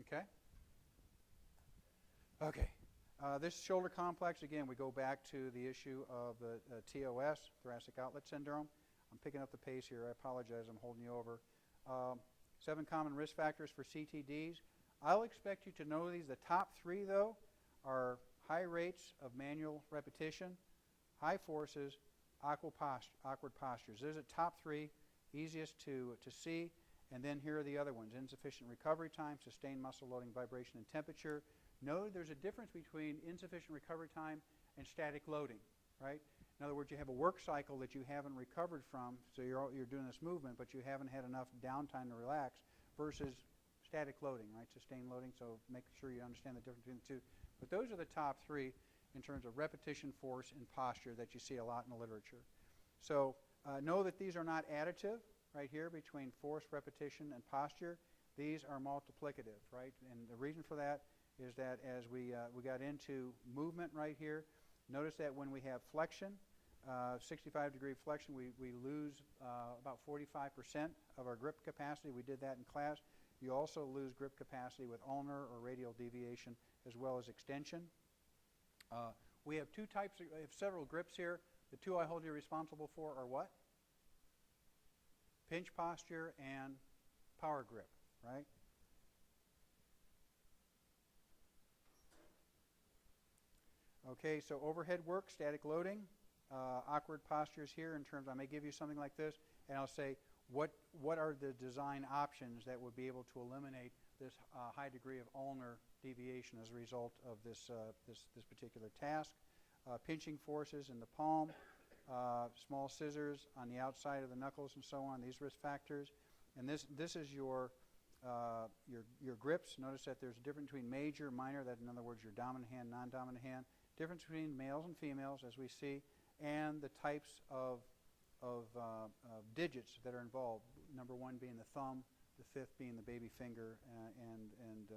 Okay? Okay. This shoulder complex, again, we go back to the issue of the TOS, thoracic outlet syndrome. I'm picking up the pace here. I apologize. I'm holding you over. 7 common risk factors for CTDs. I'll expect you to know these. The top 3, though, are high rates of manual repetition, high forces, awkward postures. There's a top 3, easiest to see. And then here are the other ones. Insufficient recovery time, sustained muscle loading, vibration, and temperature. Note there's a difference between insufficient recovery time and static loading, right? In other words, you have a work cycle that you haven't recovered from, so you're doing this movement, but you haven't had enough downtime to relax, versus static loading, right? Sustained loading, so make sure you understand the difference between the two. But those are the top 3 in terms of repetition, force, and posture that you see a lot in the literature. So know that these are not additive, right here, between force, repetition, and posture. These are multiplicative, right? And the reason for that is that as we got into movement right here, notice that when we have flexion, 65-degree flexion, we lose about 45% of our grip capacity. We did that in class. You also lose grip capacity with ulnar or radial deviation as well as extension. We have 2 types, we have several grips here. The 2 I hold you responsible for are what? Pinch posture and power grip, right? Okay, so overhead work, static loading, awkward postures here in terms, I may give you something like this, and I'll say, what are the design options that would be able to eliminate this high degree of ulnar deviation as a result of this particular task? Pinching forces in the palm, small scissors on the outside of the knuckles and so on, these risk factors. And this is your grips. Notice that there's a difference between major, minor, that in other words your dominant hand, non-dominant hand. Difference between males and females, as we see, and the types of digits that are involved. Number 1 being the thumb, the 5th being the baby finger, and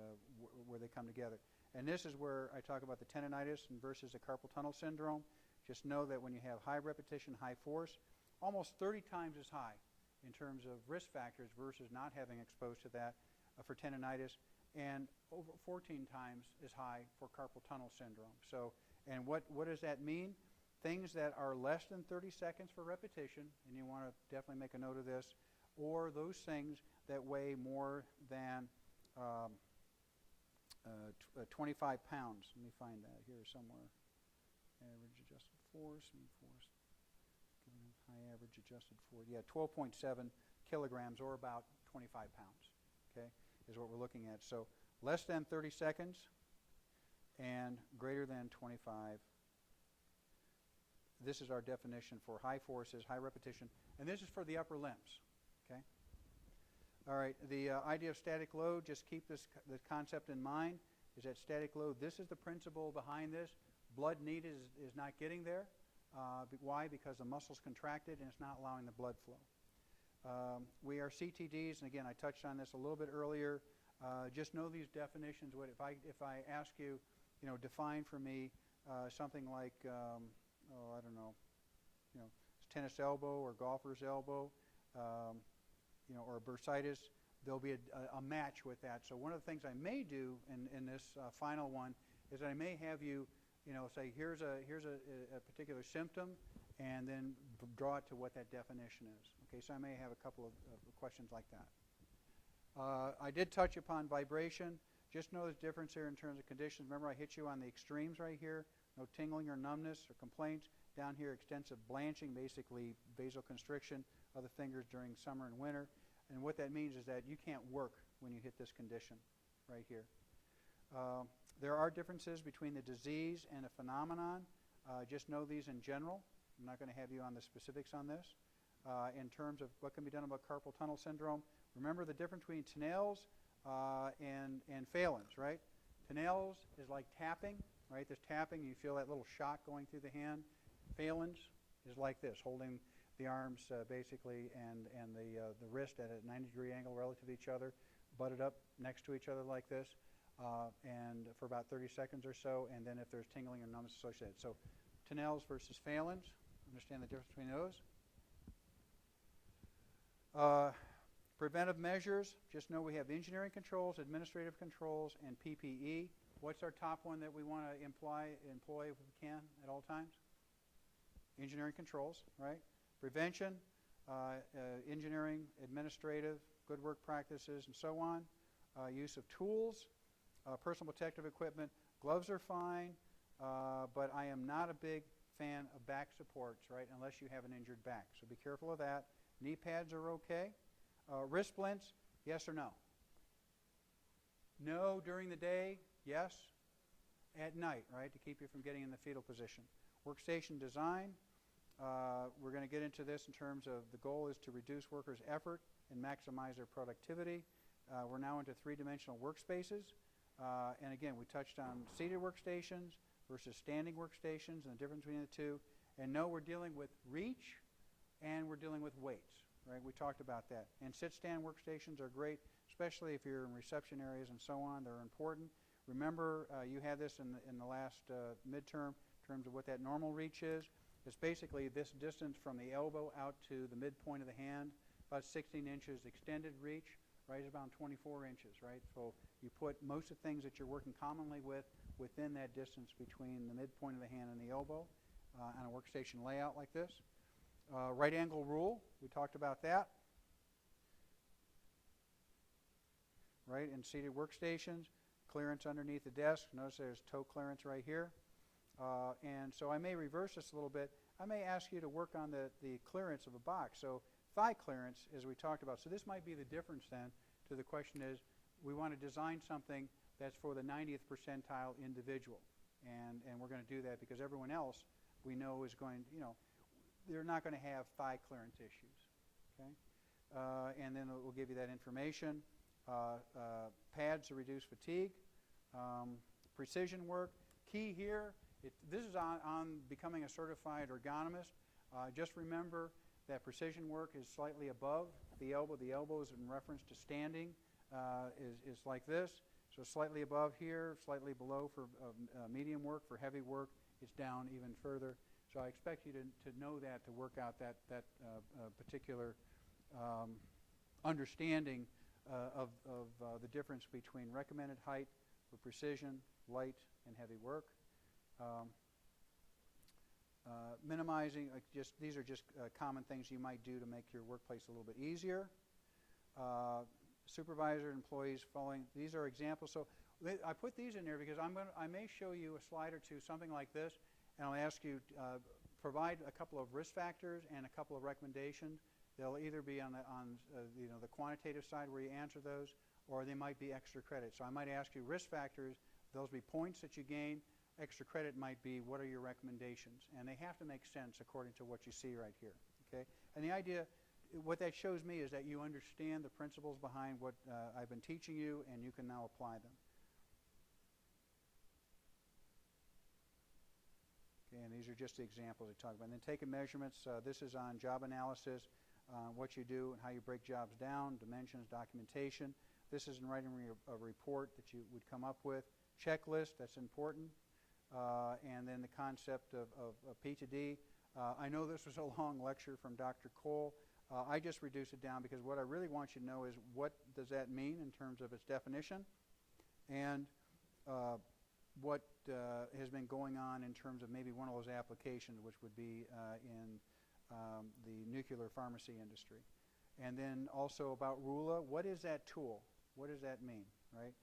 where they come together. And this is where I talk about the tendonitis versus the carpal tunnel syndrome. Just know that when you have high repetition, high force, almost 30 times as high in terms of risk factors versus not having exposed to that for tendinitis, and over 14 times as high for carpal tunnel syndrome. So, and what does that mean? Things that are less than 30 seconds for repetition, and you want to definitely make a note of this, or those things that weigh more than 25 pounds. Let me find that here somewhere. Average adjusted force, mean force, given high average adjusted force. Yeah, 12.7 kilograms or about 25 pounds, okay, is what we're looking at. So less than 30 seconds and greater than 25. This is our definition for high forces, high repetition, and this is for the upper limbs, okay? All right, the idea of static load, just keep this concept in mind, is that static load, this is the principle behind this. Blood needed is not getting there. Why? Because the muscle's contracted and it's not allowing the blood flow. We are CTDs, and again, I touched on this a little bit earlier. Just know these definitions. If I ask you, define for me something like, I don't know, tennis elbow or golfer's elbow, or bursitis, there'll be a match with that. So one of the things I may do in this final one is that I may have you, say here's a particular symptom, and then draw it to what that definition is. Okay, so I may have a couple of questions like that. I did touch upon vibration. Just know there's difference here in terms of conditions. Remember, I hit you on the extremes right here. No tingling or numbness or complaints. Down here, extensive blanching, basically vasoconstriction of the fingers during summer and winter. And what that means is that you can't work when you hit this condition right here. There are differences between the disease and a phenomenon. Just know these in general. I'm not going to have you on the specifics on this. In terms of what can be done about carpal tunnel syndrome, remember the difference between Tinel's and Phelan's, right? Tinel's is like tapping, right? This tapping, you feel that little shock going through the hand. Phelan's is like this, holding the arms basically and the wrist at a 90-degree angle relative to each other, butted up next to each other like this, and for about 30 seconds or so, and then if there's tingling or numbness associated. So Tinel's versus Phelan's, understand the difference between those. Preventive measures, just know we have engineering controls, administrative controls, and PPE. What's our top one that we want to employ if we can at all times? Engineering controls, right? Prevention, engineering, administrative, good work practices, and so on. Use of tools, personal protective equipment. Gloves are fine, but I am not a big fan of back supports, right, unless you have an injured back. So be careful of that. Knee pads are okay. Wrist splints, yes or no? No during the day, yes. At night, right, to keep you from getting in the fetal position. Workstation design, we're going to get into this in terms of the goal is to reduce workers' effort and maximize their productivity. We're now into three-dimensional workspaces. And again, we touched on seated workstations versus standing workstations and the difference between the two. And no, we're dealing with reach and we're dealing with weights, right? We talked about that. And sit-stand workstations are great, especially if you're in reception areas and so on. They're important. Remember, you had this in the last midterm in terms of what that normal reach is. It's basically this distance from the elbow out to the midpoint of the hand, about 16 inches extended reach, right, is about 24 inches, right? So you put most of the things that you're working commonly with within that distance between the midpoint of the hand and the elbow on a workstation layout like this. Right angle rule, we talked about that. Right, in seated workstations, clearance underneath the desk. Notice there's toe clearance right here. And so I may reverse this a little bit. I may ask you to work on the clearance of a box. So thigh clearance, as we talked about. So this might be the difference then to the question is we want to design something that's for the 90th percentile individual. And we're going to do that because everyone else we know is going, they're not going to have thigh clearance issues. Okay? And then we'll give you that information. Pads to reduce fatigue. Precision work. Key here, this is on becoming a certified ergonomist. Just remember that precision work is slightly above the elbow. The elbow is in reference to standing is like this. So slightly above here, slightly below for medium work. For heavy work, it's down even further. So I expect you to know that, to work out that particular understanding of the difference between recommended height for precision, light, and heavy work. Minimizing, these are just common things you might do to make your workplace a little bit easier. Supervisor, employees following, these are examples. So I put these in there because I may show you a slide or two, something like this, and I'll ask you provide a couple of risk factors and a couple of recommendations. They'll either be on the quantitative side where you answer those, or they might be extra credit. So I might ask you risk factors. Those will be points that you gain. Extra credit might be what are your recommendations, and they have to make sense according to what you see right here. Okay, and the idea, what that shows me is that you understand the principles behind what I've been teaching you, and you can now apply them. Okay, and these are just the examples I talked about. And then taking measurements. This is on job analysis, what you do and how you break jobs down, dimensions, documentation. This is in writing a report that you would come up with. Checklist, that's important. And then the concept of P to D. I know this was a long lecture from Dr. Cole. I just reduced it down because what I really want you to know is what does that mean in terms of its definition, and what has been going on in terms of maybe one of those applications, which would be in the nuclear pharmacy industry. And then also about RULA, what is that tool? What does that mean, right?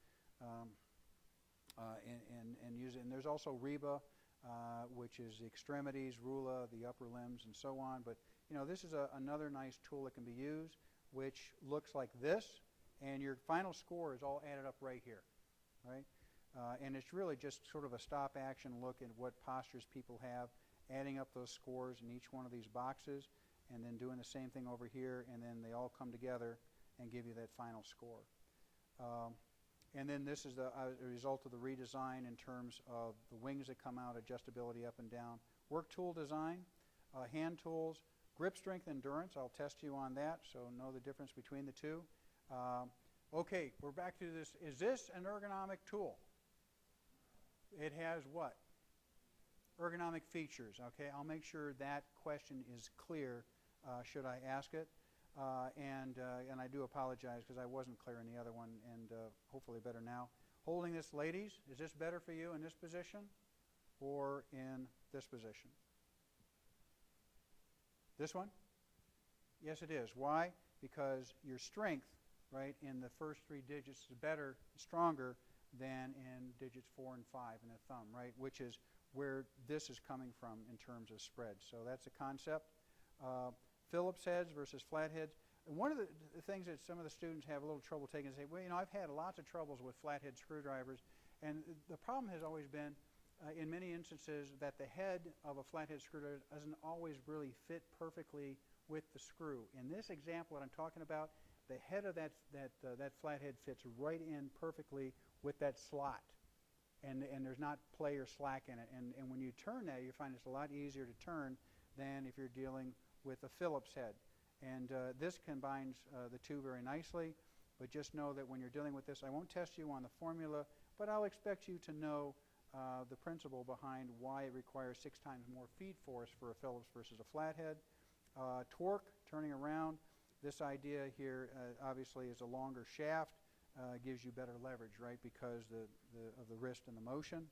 And use it. And there's also REBA, which is the extremities, RULA, the upper limbs, and so on. But you know, this is another nice tool that can be used, which looks like this, and your final score is all added up right here, right? And it's really just sort of a stop-action look at what postures people have, adding up those scores in each one of these boxes, and then doing the same thing over here, and then they all come together and give you that final score. And then this is a result of the redesign in terms of the wings that come out, adjustability up and down. Work tool design, hand tools, grip strength, endurance. I'll test you on that, so know the difference between the two. Okay, we're back to this. Is this an ergonomic tool? It has what? Ergonomic features, okay? I'll make sure that question is clear should I ask it. And I do apologize because I wasn't clear in the other one, and hopefully better now. Holding this, ladies, is this better for you in this position or in this position? This one? Yes, it is. Why? Because your strength, right, in the first three digits is better, stronger than in digits 4 and 5 in the thumb, right, which is where this is coming from in terms of spread. So that's a concept. Phillips heads versus flat heads. And one of the things that some of the students have a little trouble taking is say, well, you know, I've had lots of troubles with flathead screwdrivers, and the problem has always been, in many instances, that the head of a flathead screwdriver doesn't always really fit perfectly with the screw. In this example that I'm talking about, the head of that flathead fits right in perfectly with that slot, and there's not play or slack in it. And when you turn that, you find it's a lot easier to turn than if you're dealing with a Phillips head. And this combines the two very nicely, but just know that when you're dealing with this, I won't test you on the formula, but I'll expect you to know the principle behind why it requires 6 times more feed force for a Phillips versus a flathead. Torque, turning around, this idea here obviously is a longer shaft, gives you better leverage, right, because of the wrist and the motion.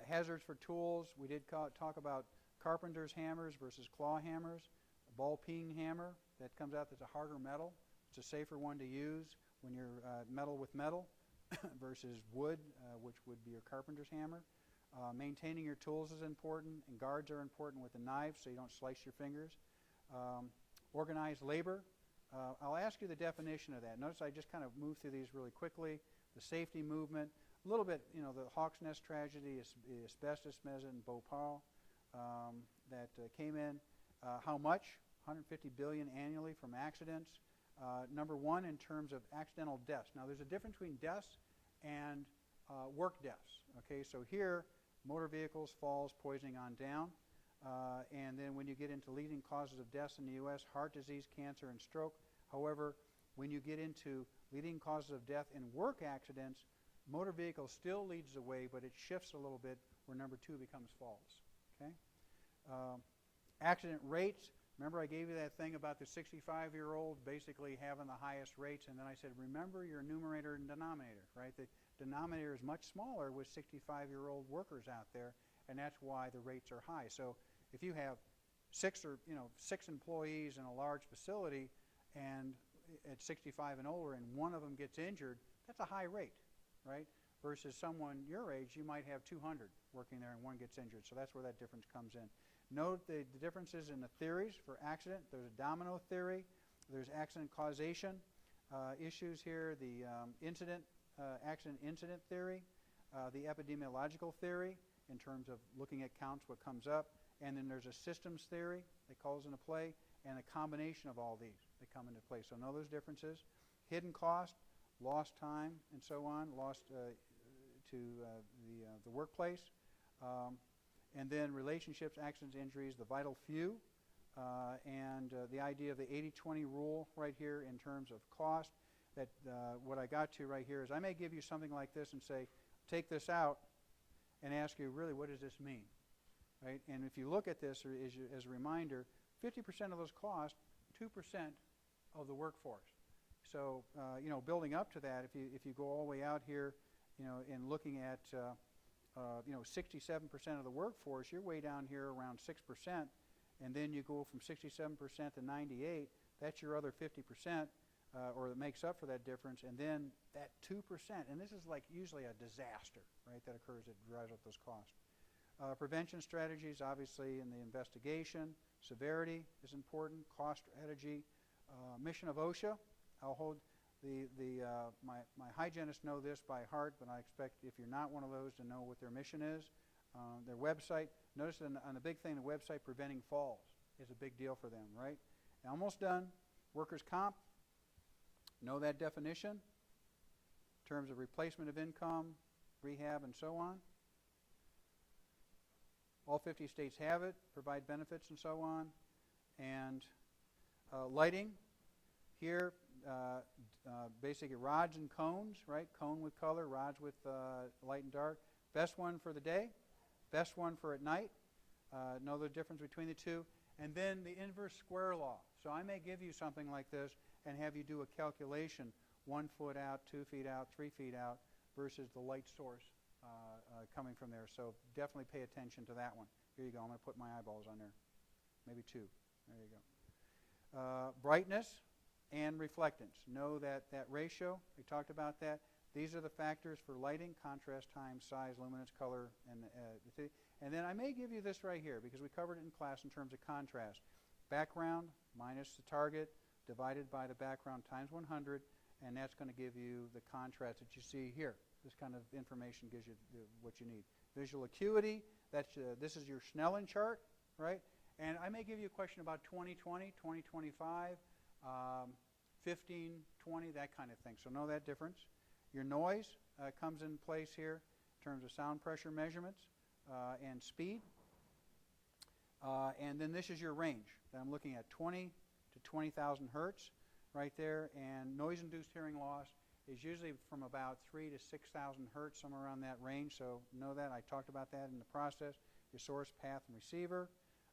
Hazards for tools, we did talk about carpenter's hammers versus claw hammers. A ball-peen hammer, that comes out that's a harder metal. It's a safer one to use when you're metal with metal versus wood, which would be your carpenter's hammer. Maintaining your tools is important, and guards are important with the knives so you don't slice your fingers. Organized labor. I'll ask you the definition of that. Notice I just kind of moved through these really quickly. The safety movement, a little bit, you know, the Hawks Nest tragedy, the asbestos measure in Bhopal that came in. How much? 150 billion annually from accidents. Number one in terms of accidental deaths. Now there's a difference between deaths and work deaths. Okay, so here, motor vehicles, falls, poisoning on down. And then when you get into leading causes of deaths in the U.S., heart disease, cancer, and stroke. However, when you get into leading causes of death in work accidents, motor vehicle still leads the way, but it shifts a little bit where number 2 becomes falls. Okay? Accident rates, Remember I gave you that thing about the 65-year-old basically having the highest rates, and then I said, remember your numerator and denominator, right? The denominator is much smaller with 65-year-old workers out there, and that's why the rates are high. So if you have six employees in a large facility, and at 65 and older, and one of them gets injured, that's a high rate, right? Versus someone your age, you might have 200 working there and one gets injured. So that's where that difference comes in. Note the differences in the theories for accident. There's a domino theory. There's accident causation issues here. The accident incident theory. The epidemiological theory in terms of looking at counts, what comes up. And then there's a systems theory that calls into play, and a combination of all these that come into play. So know those differences. Hidden cost, lost time, and so on, lost to the workplace. And then relationships, accidents, injuries, the vital few, and the idea of the 80-20 rule right here in terms of cost. That what I got to right here is I may give you something like this and say, take this out and ask you, really, what does this mean? Right? And if you look at this as a reminder, 50% of those costs, 2% of the workforce. So, building up to that, if you go all the way out here, and looking at 67% of the workforce, you're way down here around 6%, and then you go from 67% to 98. That's your other 50%, or that makes up for that difference, and then that 2%, and this is like usually a disaster, right, that occurs that drives up those costs. Prevention strategies, obviously, in the investigation. Severity is important. Cost strategy. Mission of OSHA. I'll hold my hygienists know this by heart, but I expect if you're not one of those to know what their mission is. Their website. Notice on the big thing, the website, preventing falls is a big deal for them, right? Almost done. Workers' comp. Know that definition in terms of replacement of income, rehab, and so on. All 50 states have it, provide benefits and so on. And lighting, here, basically rods and cones, right? Cone with color, rods with light and dark. Best one for the day, best one for at night. Know the difference between the two. And then the inverse square law. So I may give you something like this and have you do a calculation, 1 foot out, 2 feet out, 3 feet out, versus the light source coming from there. So definitely pay attention to that one. Here you go. I'm going to put my eyeballs on there. Maybe 2. There you go. Brightness and reflectance. Know that ratio. We talked about that. These are the factors for lighting: contrast, time, size, luminance, color, and then I may give you this right here because we covered it in class in terms of contrast. Background minus the target divided by the background times 100, and that's going to give you the contrast that you see here. This kind of information gives you what you need. Visual acuity, this is your Snellen chart, right? And I may give you a question about 20/20, 20/25, 15/20, that kind of thing. So know that difference. Your noise comes in place here in terms of sound pressure measurements and speed. And then this is your range that I'm looking at, 20 to 20,000 hertz right there. And noise-induced hearing loss is usually from about 3,000 to 6,000 hertz, somewhere around that range. So know that. I talked about that in the process. Your source, path, and receiver.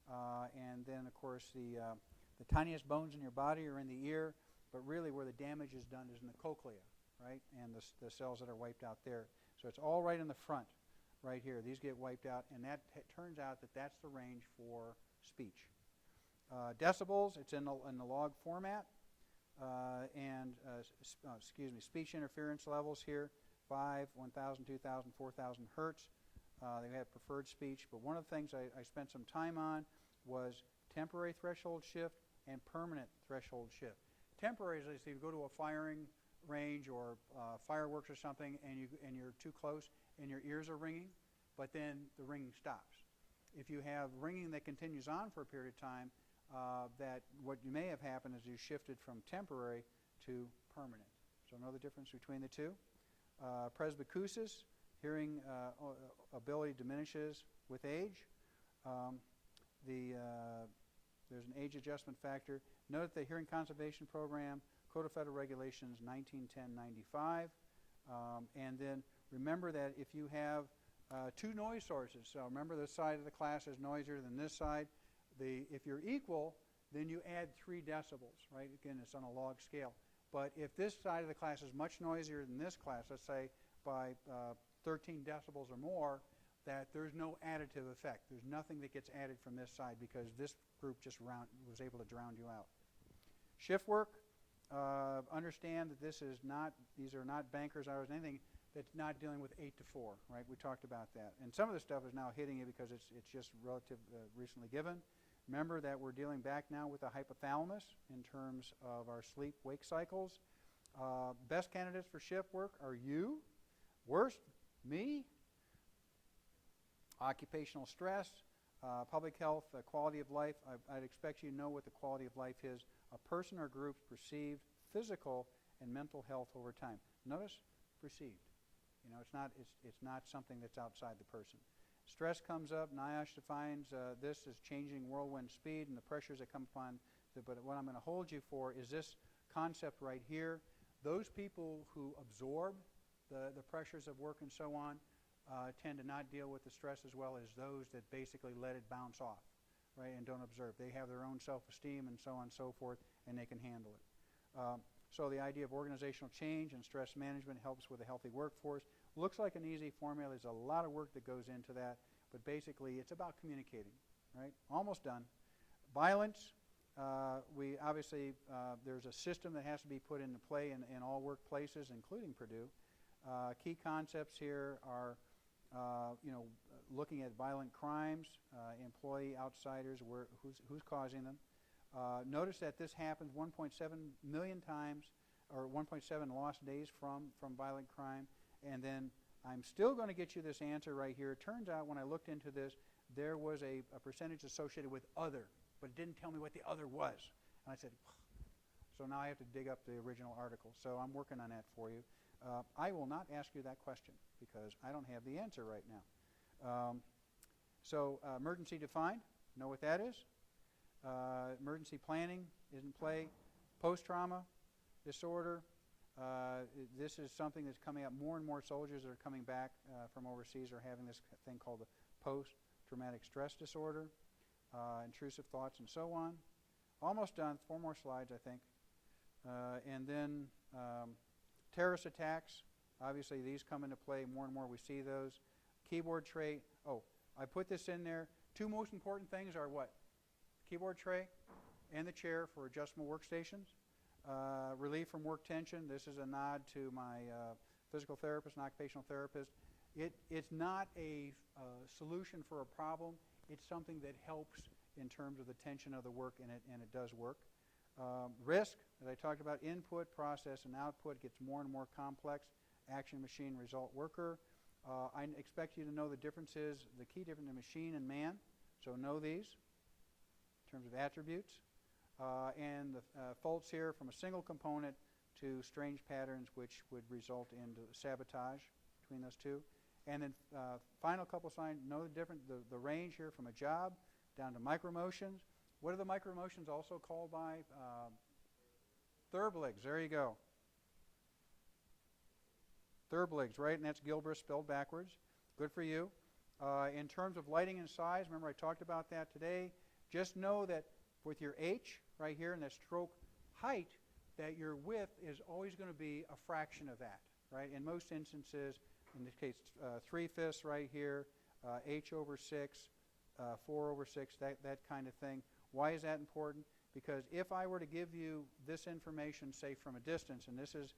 And then, of course, the tiniest bones in your body are in the ear, but really where the damage is done is in the cochlea, right? And the cells that are wiped out there. So it's all right in the front, right here. These get wiped out, and that turns out that that's the range for speech. Decibels, it's in the log format. Speech interference levels here, 5, 1,000, 2,000, 4,000 hertz. They have preferred speech, but one of the things I spent some time on was temporary threshold shift and permanent threshold shift. Temporary is if you go to a firing range or fireworks or something and you're too close and your ears are ringing, but then the ringing stops. If you have ringing that continues on for a period of time, that what may have happened is you shifted from temporary to permanent. So know the difference between the two. Presbycusis, hearing ability diminishes with age. There's an age adjustment factor. Note the Hearing Conservation Program, Code of Federal Regulations 1910-95. And then remember that if you have two noise sources, so remember this side of the class is noisier than this side. If you're equal, then you add 3 decibels, right? Again, it's on a log scale. But if this side of the class is much noisier than this class, let's say by 13 decibels or more, that there's no additive effect. There's nothing that gets added from this side because this group just was able to drown you out. Shift work, understand that these are not banker's hours, anything that's not dealing with 8 to 4, right? We talked about that. And some of the stuff is now hitting you because it's just recently given. Remember that we're dealing back now with the hypothalamus in terms of our sleep-wake cycles. Best candidates for shift work are you. Worst, me. Occupational stress, public health, quality of life. I'd expect you to know what the quality of life is. A person or group's perceived physical and mental health over time. Notice perceived. You know, it's not something that's outside the person. Stress comes up. NIOSH defines this as changing whirlwind speed and the pressures that come upon. But what I'm going to hold you for is this concept right here. Those people who absorb the pressures of work and so on tend to not deal with the stress as well as those that basically let it bounce off, right, and don't observe. They have their own self-esteem and so on and so forth, and they can handle it. So the idea of organizational change and stress management helps with a healthy workforce. Looks like an easy formula. There's a lot of work that goes into that, but basically it's about communicating, right? Almost done. Violence, we obviously, there's a system that has to be put into play in all workplaces, including Purdue. Key concepts here are, looking at violent crimes, employee outsiders, who's causing them. Notice that this happens 1.7 million times, or 1.7 lost days from violent crime. And then I'm still going to get you this answer right here. It turns out when I looked into this, there was a percentage associated with other, but it didn't tell me what the other was. And I said, so now I have to dig up the original article. So I'm working on that for you. I will not ask you that question because I don't have the answer right now. Emergency defined, know what that is. Emergency planning is in play. Post-trauma disorder, this is something that's coming up. More and more soldiers that are coming back from overseas are having this thing called the post-traumatic stress disorder, intrusive thoughts and so on. Almost done, 4 more slides I think. And then terrorist attacks, obviously these come into play more and more. We see those. Keyboard tray, I put this in there. 2 most important things are what? Keyboard tray and the chair for adjustable workstations. Relief from work tension. This is a nod to my physical therapist and occupational therapist. It's not a solution for a problem. It's something that helps in terms of the tension of the work, and it does work. Risk, as I talked about, input, process, and output gets more and more complex. Action, machine, result, worker. I expect you to know the differences, the key difference in machine and man. So know these in terms of attributes. And the faults here from a single component to strange patterns which would result in sabotage between those two. And then final couple signs, know the difference, the range here from a job down to micromotions. What are the micromotions also called by? Thurbligs, there you go. Thurbligs, right? And that's Gilbreth spelled backwards. Good for you. In terms of lighting and size, remember I talked about that today. Just know that with your H right here in that stroke height, that your width is always going to be a fraction of that, right? In most instances, in this case, 3/5 right here, H over 6, 4 over 6, that kind of thing. Why is that important? Because if I were to give you this information, say from a distance, and this is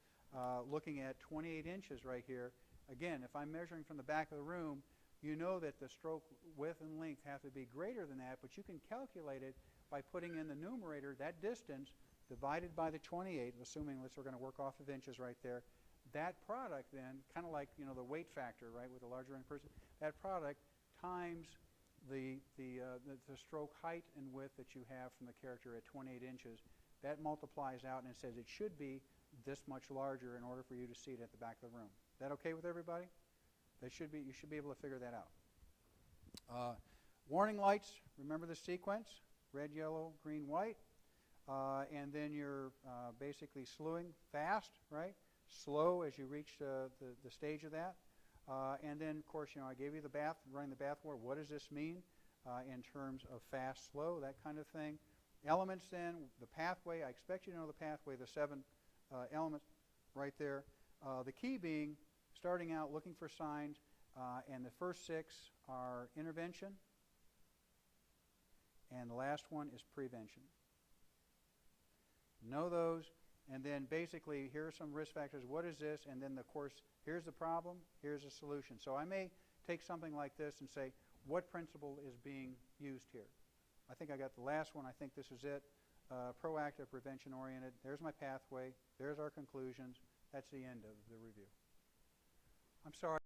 looking at 28 inches right here, again, if I'm measuring from the back of the room, you know that the stroke width and length have to be greater than that, but you can calculate it by putting in the numerator that distance divided by the 28, assuming we're going to work off of inches right there. That product then, kind of like the weight factor, right, with a larger person, that product times the stroke height and width that you have from the character at 28 inches, that multiplies out and it says it should be this much larger in order for you to see it at the back of the room. Is that okay with everybody? You should be able to figure that out. Warning lights, remember the sequence, red, yellow, green, white, and then you're basically slewing fast, right? Slow as you reach the stage of that. And then, of course, I gave you the running the bath water. What does this mean in terms of fast, slow, that kind of thing? Elements then, the pathway, I expect you to know the pathway, the 7 elements right there. The key being starting out looking for signs, and the first 6 are intervention, and the last one is prevention. Know those, and then basically here are some risk factors. What is this? And then, of course, here's the problem, here's the solution. So I may take something like this and say, what principle is being used here? I think I got the last one. I think this is it. Proactive, prevention-oriented. There's my pathway. There's our conclusions. That's the end of the review. I'm sorry.